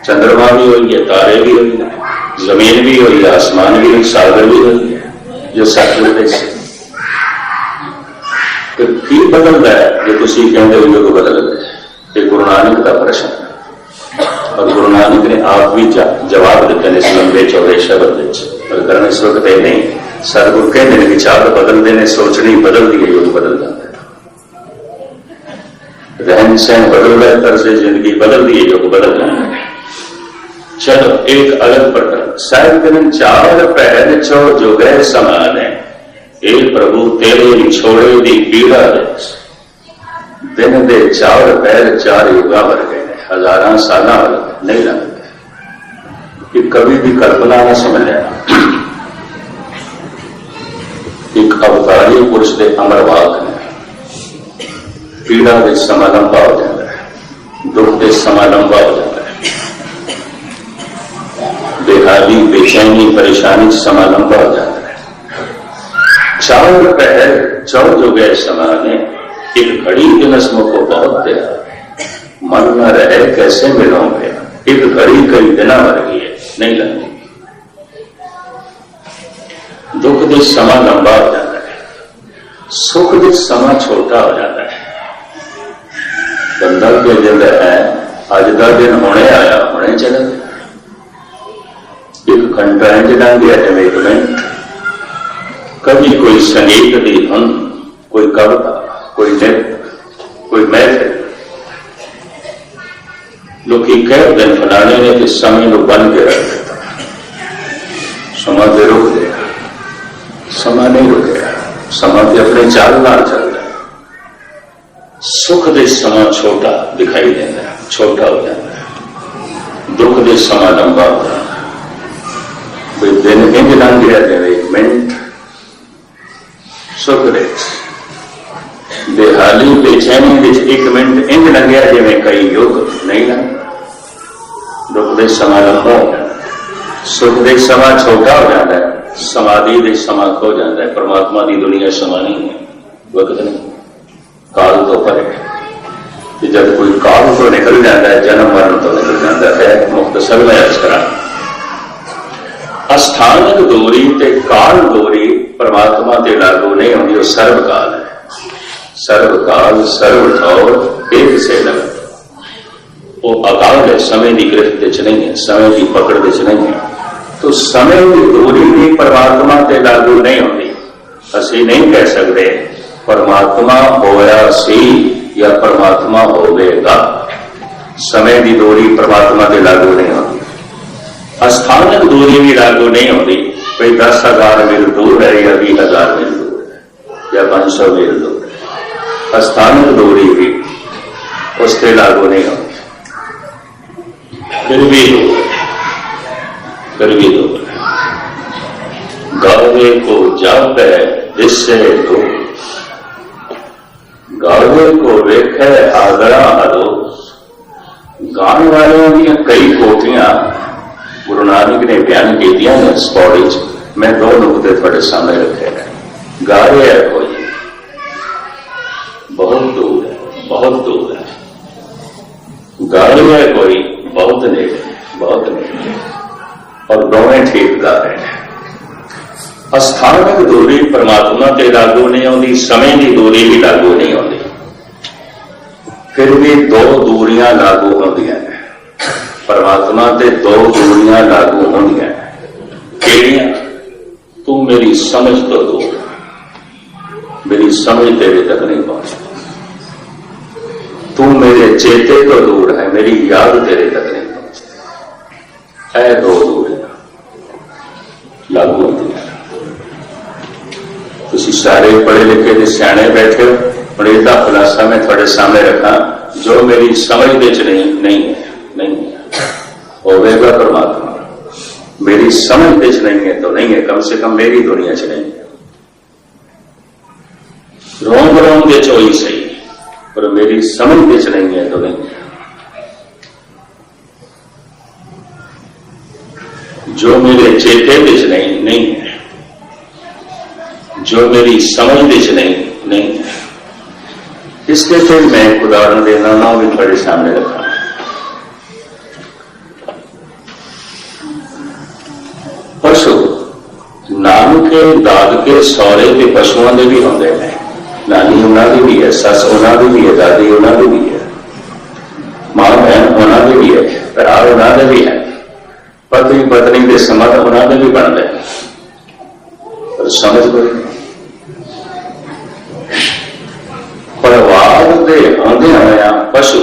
चंद्रमा भी हुई है, तारे भी हुई है, जमीन भी हुई है, आसमान भी हुई, सागर भी हुई है, जो सतयुग से। तो की बदल रहा है जो तुम कहते हो युग बदल गए? ये गुरु नानक का प्रश्न है, और गुरु नानक ने आप भी जवाब देते हैं इस लंबे चौड़े शब्द प्रकरण। इस वक्त ये नहीं, सदगुरु कहते हैं विचार बदल देने, सोचनी बदल दी, युग बदल जाता है, रहन सहन बदल रहे, तरह से जिंदगी बदल दी, युग बदल जाता है। चलो एक अलग प्रकरण, साहिब दिन 4 पहर चौ जुगे समाने, हे प्रभु तेरे विछोड़े दी पीड़ा दिन दे 4 पहर 4 युगा वर्गे, 1000 साल नहीं लगते। कवि की कल्पना ना समझ लेना। एक अवतारी पुरुष के अमर वाक ने पीड़ा के समा लंबा हो जाता है, दुख के समा लंबा हो जाता है, बेहाली बेचैनी परेशानी समा लंबा हो जाता है। चार पहर चौ जो गए समा ने एक घड़ी के नस्मों को बहुत दिया, मन न रहे कैसे मिलोगे, एक घड़ी कई दिना वर्गी है नहीं लगती। दुख के समा लंबा हो जाता है, सुख के समा छोटा हो जाता है। बंदा के दिल है अज का दिन होने आया होने चला गया, एक घंटा इंज लंघ गया जिवें एक मिनट। कभी कोई संगीत की धुन, कोई कविता, कोई नृत्य, कोई महफिल। लोग कह दिन फलाने ने कि समय को बन के रख देता, समा से रुक गया, समा नहीं रुकेगा, समा के अपने चाल नाल चल रहा। सुख दे समा छोटा दिखाई देता है, छोटा हो जाता है, दुख दे समा लंबा हो जाता है। कोई दिन इंज लंघ गया जिवें एक मिनट, सुख दे बेहाली बेचैनी विच एक मिनट इंज लंघिया जिवें कई युग नहीं लंघ। दुख दे समा लंबा हो जाता है, सुख दे समा छोटा हो जाता है, समाधि दे समा खो जाता है। परमात्मा की दुनिया समा नहीं है, वक्त नहीं, काल तो परे। जब कोई काल तो निकल जाता है, जन्म मरण तो निकल जाता है। मुख्तसर में अर्ज करा, अस्थानक दूरी ते काल दूरी परमात्मा ते लागू नहीं होती। वो सर्वकाल है, सर्वकाल सर्व ठौर एक से लगा। वो अकाल है, समय की गिरफ्त च नहीं है, समय की पकड़ च नहीं है। तो समय की दूरी भी परमात्मा ते लागू नहीं होती। असी नहीं कह सकते परमात्मा होया सी या परमात्मा होवेगा। समय की दूरी परमात्मा ते लागू नहीं होती। अस्थानक दूरी भी लागू नहीं होती। कोई 10,000 मील दूर है या 20,000 मील दूर है या 500 मील दूर है, अस्थानक दूरी भी उससे लागू नहीं होती। फिर भी दूर गावे को जब है जिससे तो गावे को वेखे आगरा हरोस। गाने वालों की कई कोटियां गुरु नानक ने बयान की इस पौड़ी च। मैं दो नुकते थोड़े सामने रखे हैं। गा रहे है कोई बहुत दूर है, बहुत दूर है। गा रहे है कोई बहुत नेड़े, बहुत नेड़े, और दोवें ठीक गा रहे हैं। अस्थानक दूरी परमात्मा ते लागू नहीं होती, समय की दूरी भी लागू नहीं होती। फिर भी दो दूरियां लागू होंदियां हैं परमात्मा ते, दो दूरियां लागू होंदियां हैं। केड़ियां? तू मेरी समझ तो दूर, मेरी समझ तेरे तक नहीं पहुंचती। तू मेरे चेते तो दूर है, मेरी याद तेरे तक नहीं पहुंचती। ऐ दो दूरियां लागू होंदियां। तुसी सारे पढ़े लिखे के सियाने बैठे हो, और इसका खुलासा मैं थोड़े सामने रखा जो मेरी समझ विच नहीं है होवेगा परमात्मा। मेरी समझ विच नहीं है तो नहीं है, कम से कम मेरी दुनिया च नहीं है। रोम रोम के चोई सही, पर मेरी समझ विच नहीं है तो नहीं है। जो मेरे चेते विच नहीं है, जो मेरी समझ विच नहीं है। इसके फिर मैं एक उदाहरण देना ना भी थोड़े सामने रखा। पशु नाम के दाद के सौरे के पशुओं के भी होंगे हैं। नानी उन्होंने भी है, सस उन्होंने भी है, दादी उन्होंने भी है, मां बहन उन्होंने भी है, भरा उन्होंने भी है, पति पत्नी के समर्थ उन्होंने भी बन गए। पर समझ कोई परिवार के आंदे आया पशु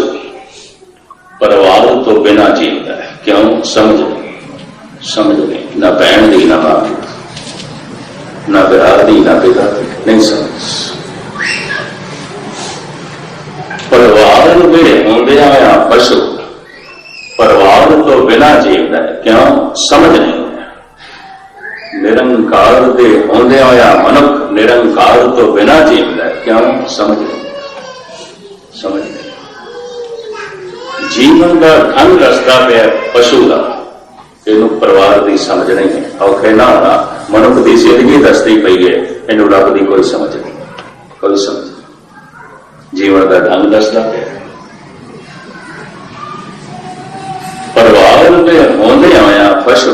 परिवार तो बिना जीवता है। क्यों? समझ नहीं, ना बहन दी, ना मां दी, ना बिरा दी, ना पिता दी, नहीं समझ। परिवार के आंदे आया पशु परिवार तो बिना जीवता है। क्यों? समझ नहीं है। निरंकार दे होंदे होया मनुख निरंकार तो बिना जीवदा क्यों? समझ नहीं, समझ नहीं। जीवन का ढंग रस्ता पे पशु का, इनू परिवार की समझ नहीं है। औखे ना होना मनुख की जिंदगी दसती पई है, इनू रब की कोई समझ नहीं, कोई समझ नहीं। जीवन का ढंग दसदा पे परिवार के होंदे होया पशु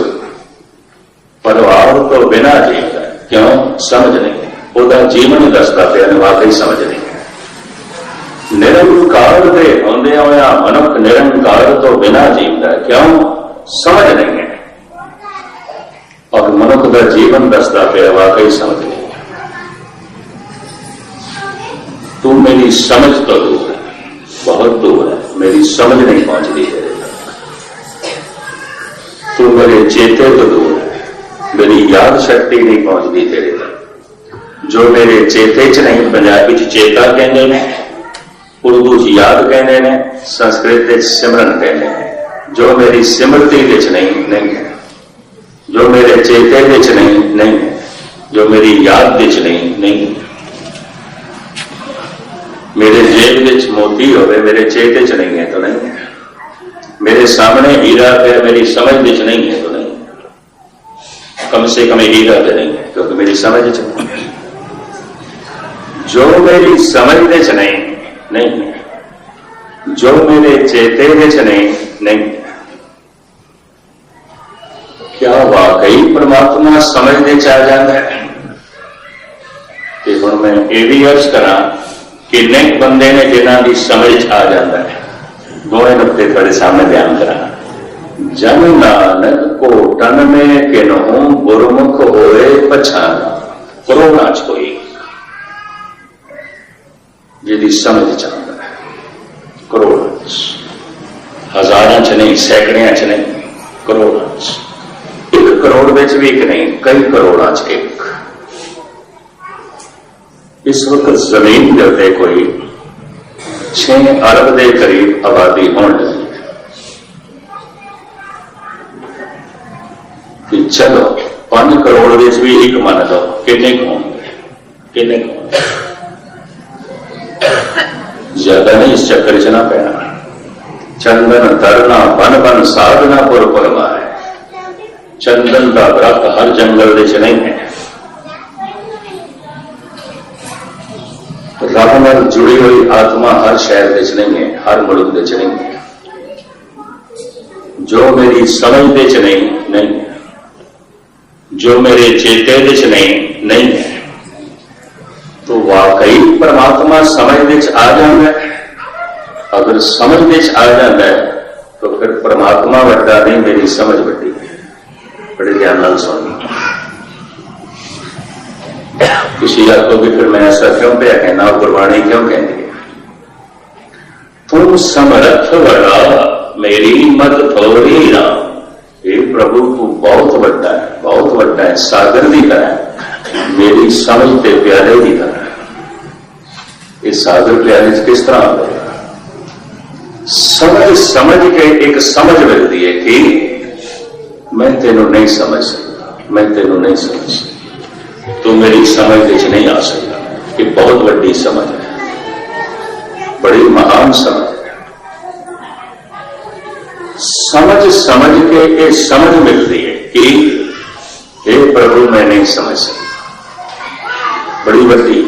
परिवार तो बिना जीवदा क्यों? समझ नहीं। ਉਹਦਾ जीवन दसदा पे वाकई समझ नहीं। निरंकार दे होंदे होया मनुख निरंकार तो बिना जीवदा क्यों? समझ नहीं है। और मनुख का जीवन दसदा पे वाकई समझ नहीं। तू मेरी समझ तो दूर है, बहुत दूर है, मेरी समझ नहीं पहुंचती तेरे तक। तू मेरे चेते तो दूर है, मेरी याद शक्ति नहीं पहुंचती तेरे तक। जो मेरे चेते च नहीं, पंजाबी च चेता कहते हैं, उर्दू च याद कहते हैं, संस्कृत च सिमरन कहते हैं। जो मेरी सिमरती विच नहीं है, जो मेरे चेते विच नहीं है, जो मेरी याद विच नहीं है। मेरे जेब विच मोती होवे, मेरे चेते च नहीं है तो नहीं है। मेरे सामने हीरा है, मेरी समझ विच नहीं है तो नहीं है। कम से कम हीरा तो नहीं है क्योंकि मेरी समझ च नहीं है। जो मेरी समझ विच नहीं है, जो मेरे चेते विच नहीं है। क्या वाकई परमात्मा समझ विच आ जाता है? हुण मैं ये भी अर्ज करा किन्ने बंदे ने जिन्हां दी समझ आ जाता है। दोवें नुकते थोड़े सामने बयान करा। जन नानक को तन में किन्हों गुरमुख होए पछाना, करोड़ां च कोई जिहदी समझ चाहता है, करोड़ां च, हजारां च नहीं, सैकड़ियां च नहीं, करोड़ां च। 1 करोड़ विच भी एक नहीं, कई करोड़ां च एक। इस वक्त जमीन के उत्ते कोई 6 अरब के करीब आबादी होने लगी कि चलो 5 करोड़ विच भी एक मन लो, किन्ने होंगे, किन्ने होंगे। ज्यादा नहीं, इस चक्कर च ना पैना। चंदन तरना बन बन साधना पुर पुरमाए। चंदन का दरख्त हर जंगल विच नहीं है। रब नाल जुड़ी हुई आत्मा हर शहर विच नहीं है, हर मुल्क विच नहीं है। जो मेरी समझ विच नहीं है, जो मेरे चेते विच नहीं है, तो वाकई परमात्मा समझ विच आ जाता है। अगर समझ विच आ जाता है तो फिर परमात्मा वड्डा नहीं, मेरी समझ वड्डी है। बड़े ध्यान नाल सुनो। किसी आखोगे फिर मैं ऐसा क्यों पे कहना, गुरबाणी क्यों कहती है? तुम समर्थ बड़ा मेरी मत थोड़ी ना। हे प्रभु तू बहुत वड्डा है, बहुत वड्डा है, सागर की तरह, मेरी समझ ते प्यारे की तरह। ये सागर प्यारे किस तरह आ गया? समझ के एक समझ मिलती है कि मैं तेनों नहीं समझ सकता, मैं तेनों नहीं समझ सकता, तो मेरी समझ विच नहीं आ सकता। ये बहुत बड़ी समझ है, बड़ी महान समझ है। समझ के ये समझ मिलती है कि हे प्रभु मैं नहीं समझ सकता। बड़ी बड़ी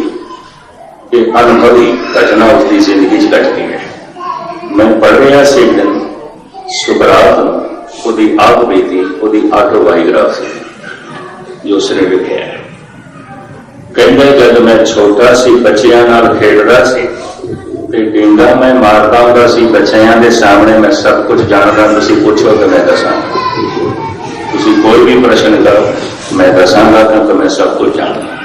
ये अनुभवी घटना उसकी जिंदगी घटती है। मैं पढ़ रहा से एक दिन सुकरात उसकी आप बीती, उसकी ऑटोबायोग्राफी जो उसने लिखा है। कहते जब मैं छोटा सी बच्चियां नाल खेडदा सी ते डींगा मैं मारदा हुंदा सी बच्चियां दे सामने, मैं सब कुछ जानदा, तुसीं पूछो तो मैं दसांगा, तुसीं कोई भी प्रश्न करो मैं दसांगा क्योंकि मैं सब कुछ जानदा।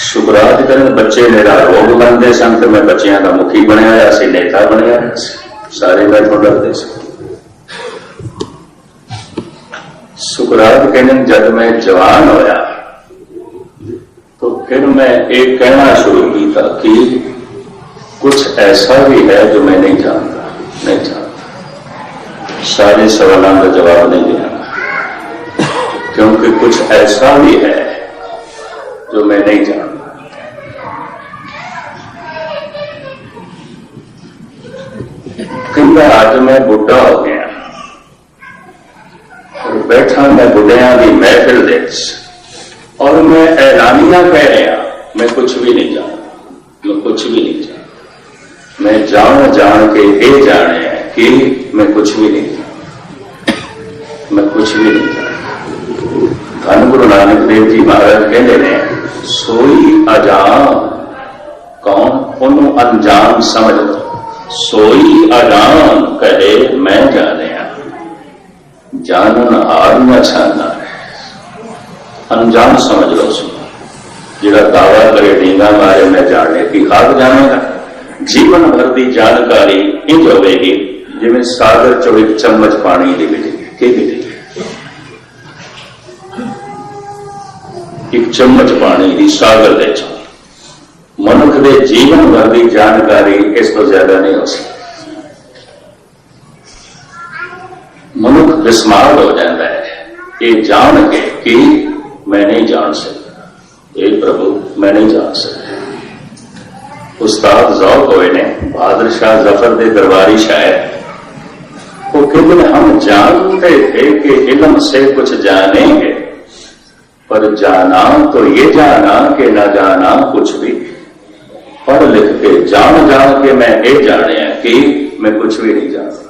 सुकरात दिन बच्चे मेरा रोग बनते सन तो मैं बच्चियां का मुखी बनया होया सी, नेता बनया होया सी, सारे मैं तो डरदे सी। सुकरात के दिन जब मैं जवान होया तो फिर मैं एक कहना शुरू किया कि कुछ ऐसा भी है जो मैं नहीं जानता, नहीं जानता। सारे सवालों का जवाब नहीं देना। क्योंकि कुछ ऐसा भी है जो मैं नहीं जानता। कहता आज मैं बुढ़ा हो गया और बैठा मैं बुढ़िया की महफिल दे और मैं ऐलानियां कह रहा मैं कुछ भी नहीं जानता, मैं कुछ भी नहीं जानता। मैं जान जान के ये जाने कि मैं कुछ भी नहीं जानता, मैं कुछ भी नहीं जानता। धन गुरु नानक देव जी महाराज कहते ने सोई अजान कौन उन्होंने अनजान समझ लो। सोई अजान कहे मैं जाने जानन हार न छाना। अनजान समझ लो उसको, जिहड़ा दावा करे डींगा मारे मैं जाने की हार जानेगा। जीवन भर की जानकारी इंज होगी जिवें सागर चो एक चम्मच पानी की मिलेगी। की मिलेगी एक चम्मच पानी की सागर दे चो। मनुख के जीवन भर की जानकारी इस तो ज्यादा नहीं हो सकती। मनुख विस्मार हो जाता है ये जान के कि मैं नहीं जान सकता, ये प्रभु मैं नहीं जान सकता। उस्ताद ज़ौक़ होए ने बहादुर शाह जफर के दरबारी शायर वो कहते हम जानते थे कि इल्म से कुछ जानेंगे, पर जाना तो ये जाना कि न जाना कुछ भी। पढ़ लिख के जान जान के मैं ये जाने कि मैं कुछ भी नहीं जानता,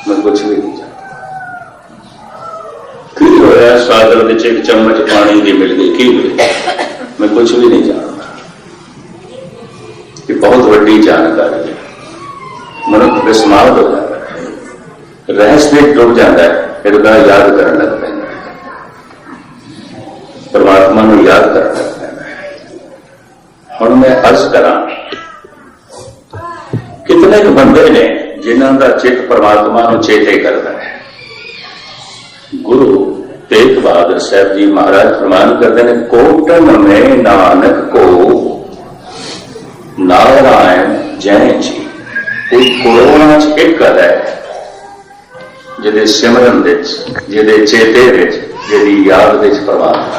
मैं कुछ भी नहीं जानता। की होया सागर विच एक चम्मच पानी की मिल गई, की मिल गई मैं कुछ भी नहीं जानता। ये बहुत बड़ी जानकारी है। मनुष्य विस्मार हो जाता है, रहस्य डूब जाता है, हृदय याद करने लग पैंदा है, परमात्मा को याद करने लग पैंदा है। हुण मैं अर्ज करा कितने क बंदे ने जिन्हों का चित परमात्मा को चेते करता है। गुरु तेग बहादुर साहब जी महाराज फरमान करते हैं कोटन में नानक को नारायण जय जी। कोई करोड़ां च एक है जिहदे सिमरन विच, जिहदे चेते विच, जिहदी याद विच परमात्मा।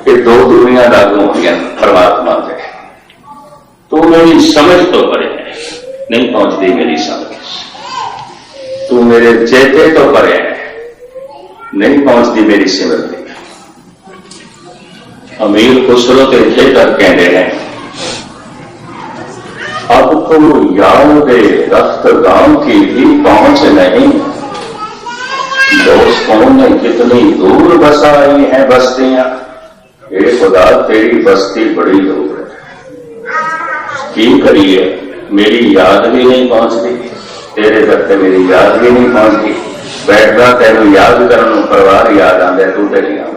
ये दो दुनिया लागू होंदियां परमात्मा से। तू मेरी समझ तो परे है, नहीं पहुंचती मेरी समझ। तू मेरे चेते तो परे है, नहीं पहुंचती मेरी सिमरती। अमीर खुसरो के ठेकर कहते हैं अब तो याद रफ्त गांव की भी पहुंच नहीं। दोस्तों ने कितनी दूर बसाई हैं बस्तियां, हे खुदा तेरी बस्ती बड़ी दूर है। की करिए मेरी याद भी नहीं पहुंचती, तेरे तक मेरी याद भी नहीं पहुंचती। बैठदा तेन याद करने परिवार याद आंदा, तू तो नहीं आता।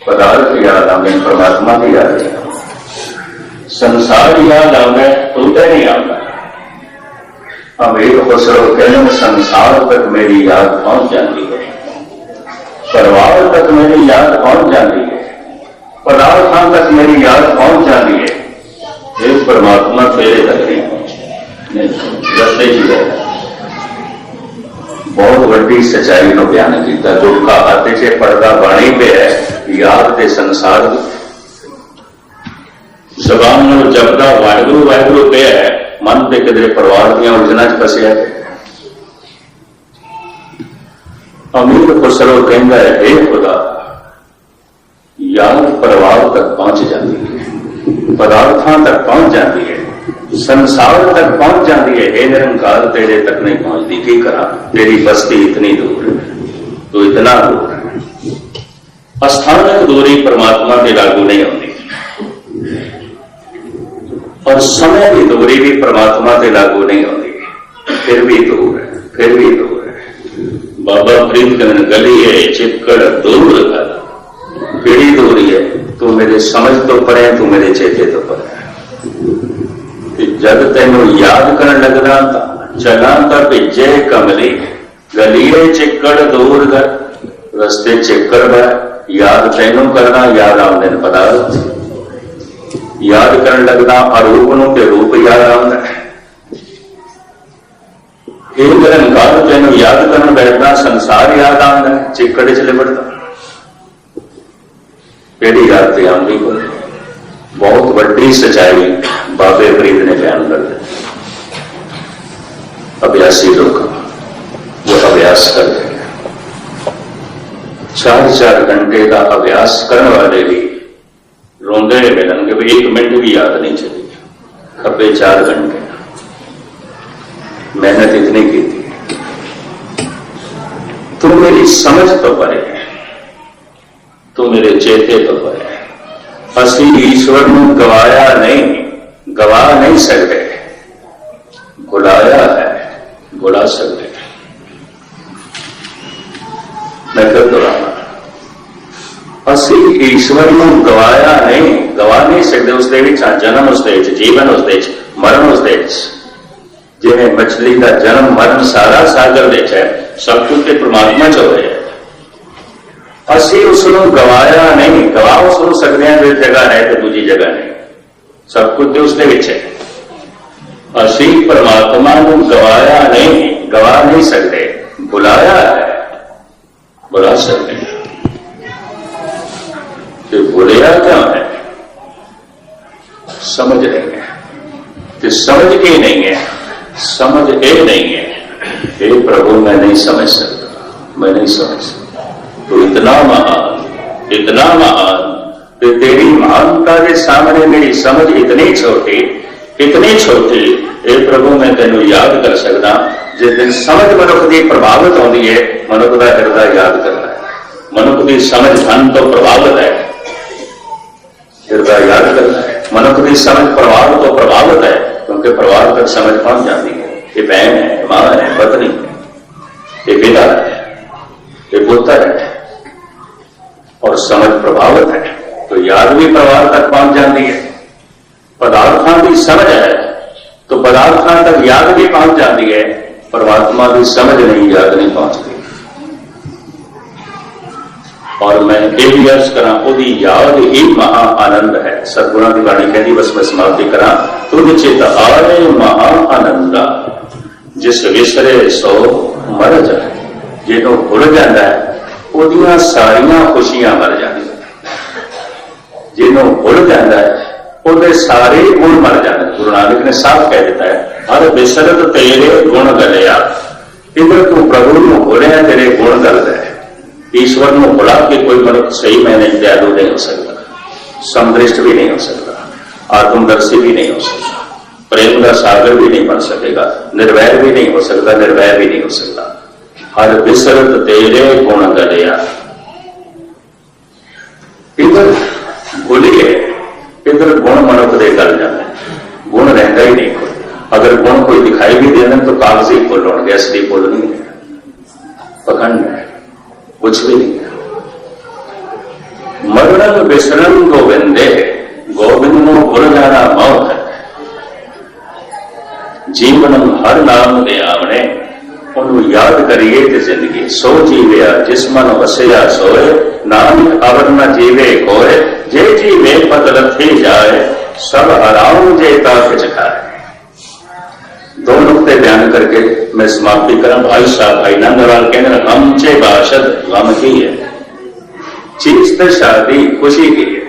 पदार्थ याद आंदे, परमात्मा की याद नहीं आती। संसार याद आंदा, तू तो नहीं आता। अमीर खुसरो कहने संसार तक मेरी याद पहुंच जाती है, परिवार तक मेरी याद पहुंच जाती है, पदार्थों तक मेरी याद पहुंच जाती है। एक परमात्मा तेरे तक नहीं पहुंचे, रस्ते ही रहता। बहुत बड़ी सच्चाई को बयान किया। दुख का हाथ से पर्दा बाणी पे है, याद के संसार जबान में जपदा वाहगुरु वाहगुरु पे है, मन के किधरे परिवार दियां उलझना च फसिया। अमीर खुसरो कहता है हे खुदा याद परिवार तक पहुंच जाती है, पदार्थों तक पहुंच जाती है, संसार तक पहुंच जाती है। हे निरंकार तेरे तक नहीं पहुंचती, की करा तेरी बस्ती इतनी दूर है, तो इतना दूर है। अस्थानक दूरी परमात्मा के लागू नहीं होती, और समय की दूरी भी परमात्मा के लागू नहीं होती। फिर भी दूर है, फिर भी दूर है। बाबा फरीद कहने गली है चिक्कड़ दूर कर, केड़ी दूरी है, तू मेरे समझ तो परे, तू मेरे चेते तो परे। जब तेन याद कर लगना चला तो भिजे कमली, गलीए चिक्कड़ दूर कर, रस्ते चिक्कड़ है। याद तेनों करना, याद आमदे पदार्थ याद कर लगना, अरूप नु ते रूप याद आमदा। ਇਹ ਨਿਰੰਕਾਰ ਤੈਨੂੰ ਯਾਦ ਕਰਨ ਬੈਠਦਾ ਸੰਸਾਰ ਯਾਦ ਆਉਂਦਾ, ਚਿੱਕੜ ਚ ਲਿਬੜਦਾ। ਕਿਹੜੀ ਯਾਦ ਤੇ ਆਉਂਦੀ ਕੋਈ? ਬਹੁਤ ਵੱਡੀ ਸਚਾਈ ਬਾਬੇ ਫਰੀਦ ਨੇ ਬਿਆਨ ਕਰ ਦਿੱਤੀ। अभ्यासी लोग जो अभ्यास करते हैं, 4-4 घंटे का अभ्यास करने वाले भी रोंदे मिलेंगे, भाई 1 मिनट भी याद नहीं चली। खब्बे 4 घंटे मेहनत इतनी की थी। तो मेरी समझ तो परे है, तो मेरे चेते तो परे है। असी ईश्वर को गवाया नहीं, गवा नहीं सकते, बुलाया है, बुला सकते। मैं फिर दोहराना, असी ईश्वर को गवाया नहीं, गवा नहीं सकते। उसके जन्म उसके जीवन उसके मरण उसके जिन्हें मछली का जन्म मरण सारा सागर विच है, सब कुछ के परमात्मा च होया है। असी उसको गवाया नहीं, गवा उसको सकते हैं जो जगह है तो दूसरी जगह नहीं, सब कुछ उसके विच है। असी परमात्मा को गवाया नहीं, गवा नहीं सकते, बुलाया है, बुला सकते हैं। कि बुलाया क्या है? समझ नहीं है, कि समझ के नहीं है, समझ के नहीं है। हे प्रभु मैं नहीं समझ सकता, मैं नहीं समझ सकता। तो इतना महान कि तेरी महानता के सामने मेरी समझ इतनी छोटी, हे प्रभु मैं तेनू याद कर सकता। जिस दिन समझ मनुख की प्रभावित होती है, मनुख का हृदय याद करता है। मनुख की समझ धन तो प्रभावित है, हृदय याद करता है। मनुख की समझ प्रभाव तो प्रभावित है, क्योंकि प्रभाव तक समझ पहुंच जाती है। ये बहन है, मां है, पत्नी है, ये पिता है, ये पुत्र है, और समझ प्रभावित है तो याद भी प्रभाव तक पहुंच जाती है। पदार्थों की समझ है तो पदार्थों तक याद भी पहुंच जाती है, परमात्मा की समझ नहीं, याद नहीं पहुंचती। और मैं ये भी अर्ज करा, ओदी याद ही महा आनंद है। सतगुणा की बाणी कहती, बस मैं समाप्ति करा, तुझ चित आए महा आनंदा, जिस विसरे सो मर जाए। जिन्हों भुल जाता है ओदियां सारियां खुशियां मर जाती। जिन्हों भुल जाता है ਉਹਦੇ ਸਾਰੇ ਗੁਣ ਮਰ ਜਾਂਦੇ। ਗੁਰੂ ਨਾਨਕ ਨੇ ਸਾਫ਼ ਕਹਿ ਦਿੱਤਾ ਹੈ, ਹਰ ਬਿਸਰਤ ਤੇਰੇ ਗੁਣ ਗਲਿਆ। ਇਧਰ ਤੂੰ ਪ੍ਰਭੂ ਨੂੰ ਭੁਲਿਆ, ਤੇਰੇ ਗੁਣ ਗਲਦਾ ਹੈ। ईश्वर को भुला के कोई मनुष्य सही मैंने दयालु नहीं हो सकता, समदृष्ट भी नहीं हो सकता, आत्मदर्शी भी नहीं हो सकता, प्रेम का सागर भी नहीं बन सकेगा, निर्वैर भी नहीं हो सकता, निर्वैर भी नहीं हो सकता। हर बिसरत तेरे गुण गलिया। इधर भूलिए, इधर गुण मनुष्य दे गल जाते, गुण रहता ही नहीं कोई। अगर गुण कोई दिखाई भी देना तो कागजी पुल होंगे, असली पुल नहीं है, पखंड है, कुछ भी नहीं है। मरणन विसरण गोविंदे, गोविंद को भूल जाना मौत है। जीवन हर नाम दे आवने, उन्होंने याद करिए तो जिंदगी। सो जीविया जिस मन वसिया सोए, नानक अवर न जीवे कोय। जे जीवे पद रथे जाए, सब आराम जे ताक खाए। दो नुकते बयान करके मैं समाप्ति करा। भाई साहब भाई नंदलाल कहने गम चे बाशद, गम की है चीज तो शादी खुशी की है।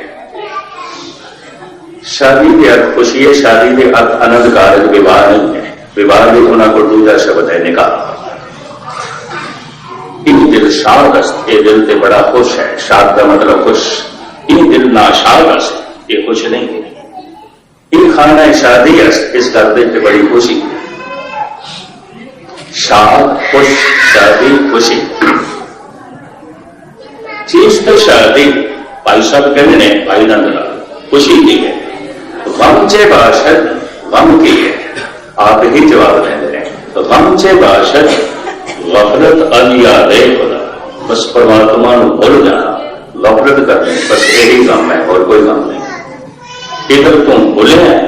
शादी के अर्थ खुशी है, शादी के अर्थ आनंद कारक विवाह नहीं है। विवाह भी होना को दूसरा शब्द है निकाह। इन दिल शादस्त, ये दिल से बड़ा खुश है। शाद का मतलब खुश। इन दिल ना शादस्त, ये खुश नहीं है। इन खाना शादी इस करते पे बड़ी खुशी। शाद खुश, शादी खुशी। चीज तो शादी भाई साहब कहते हैं, भाई नंदलाल खुशी की है। गम चे बाशद, गम की है। आप ही जवाब देते हैं। तो गम चे बाशद गफलत अलिया दे खुदा। बस परमात्मा को भूल जाना, गफलत करनी, बस यही गम है और कोई गम नहीं। इधर तुम भूले हैं,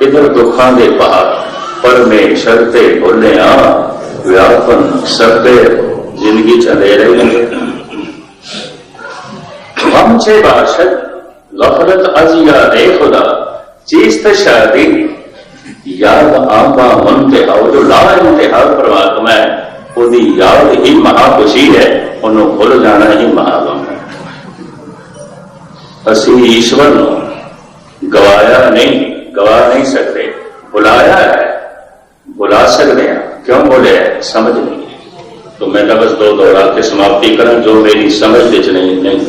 इधर दुखा दे पहाड़, परमेश्वर ते भूले व्यापन सबे जिंदगी चले रही। गम चे बाशद गफलत अलिया दे खुदा। चीज तो शादी याद आपा मुंतहा, वो जो ला इंतहा परमात्मा है, उसकी याद ही महाखुशी है, उन्होंने भुल जाना ही महागम है। असी ईश्वर को गवाया नहीं, गवा नहीं सकते, बुलाया है, बुला सकते हैं। क्यों बोले? समझ नहीं। तो मैं तो बस दो दोहरा के समाप्ति करूं, जो मेरी समझ विच नहीं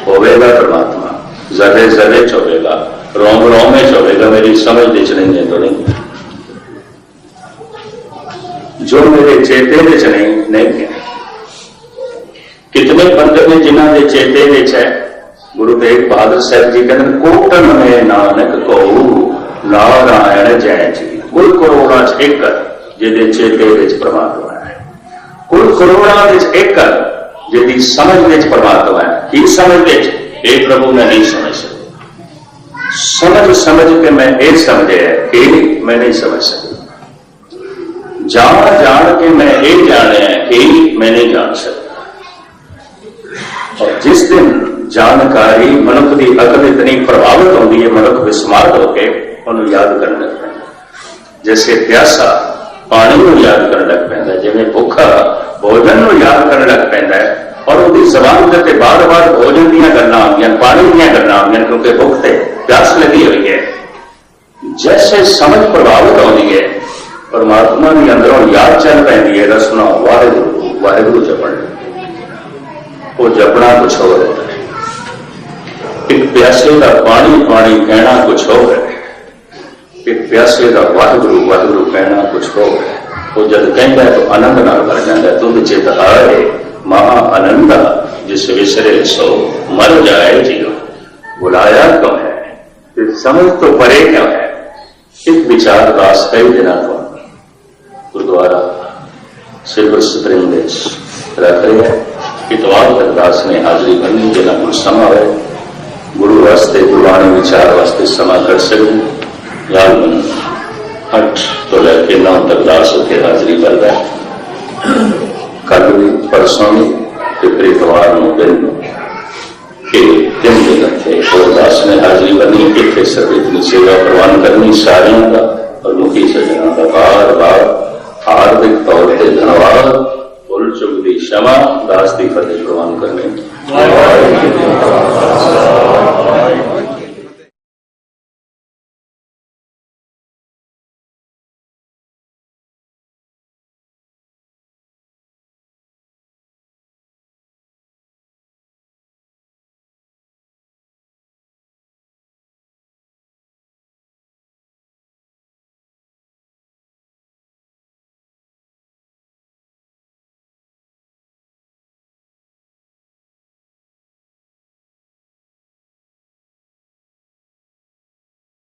होवेगा परमात्मा, जरे जरे च होवेगा, रोम रोम च होवेगा, मेरी समझ विच नहीं है तो नहीं। जो मेरे चेते विच नहीं है। कितने बंदे ने जिन्हों के चेते विच है। गुरु तेग बहादुर साहब जी कहते कोटन में नानक को नारायण जय जी, कुल करोड़ा च एक जिहदे चेते विच परमात्मा है, कुल करोड़ा विच एक जिहदी समझ विच परमात्मा है। की समझ विच? ये प्रभु ने नहीं समझ सके। समझ के मैं ये समझे है कि मैं नहीं समझ सकी। जान के मैं ये जाने है कि मैं नहीं जान सकता। और जिस दिन जानकारी मनुख की अकल इतनी प्रभावित होती है, मनुख विस्मार्त होकर उन्होंने याद करने लगता है। जैसे प्यासा पानी को याद करने लग पैंदा, जिवें भुखा भोजन को याद करने लग पैंदा है, और उसकी जबान के बार बार भोजन दी गल्लां आउंदियां, पानी दी गल्लां आउंदियां, क्योंकि भुख से प्यास लगी हुई है। जैसे समझ प्रभावित होती है, परमात्मा की अंदरों याद चल पैंदी है, रसना वाहिगुरू वाहिगुरू जपण, वो जपना कुछ हो रहा है। एक प्यासे का पानी पानी कहना कुछ हो रहा है, एक प्यासे का वाहिगुरू वाहिगुरू कहना कुछ हो रहा है। वो जब कहता है तो आनंद नाल भर जाता है। तुम चित हारे महा आनंदा, जिस विसरे सो मर जाए जीव। बुलाया क्यों है? फिर समझ तो परे क्यों है? एक विचार दास कई दिनों को गुरुद्वारा सिल्वर स्प्रिंग रख रहे हैं। इतवार तक दास ने हाजरी भरनी, जिन्हें कुछ समा है गुरु वास्ते गुरबाणी विचार वास्ते समा कर सके। याद बन 8 तो लैके 9 तक दास होकर हाजरी भर रहा है। कल भी परसों भी फिर इतवार दिन के 3 दिन थे, और दास ने हाजरी भरनी। इतने सब इतनी सेवा प्रवान करनी सारियों का, और मुखी सज्जना का बार बार हार्दिक तौर पर धन्यवाद। भुल चुक दी क्षमा, दास की फतेह प्रवान करने।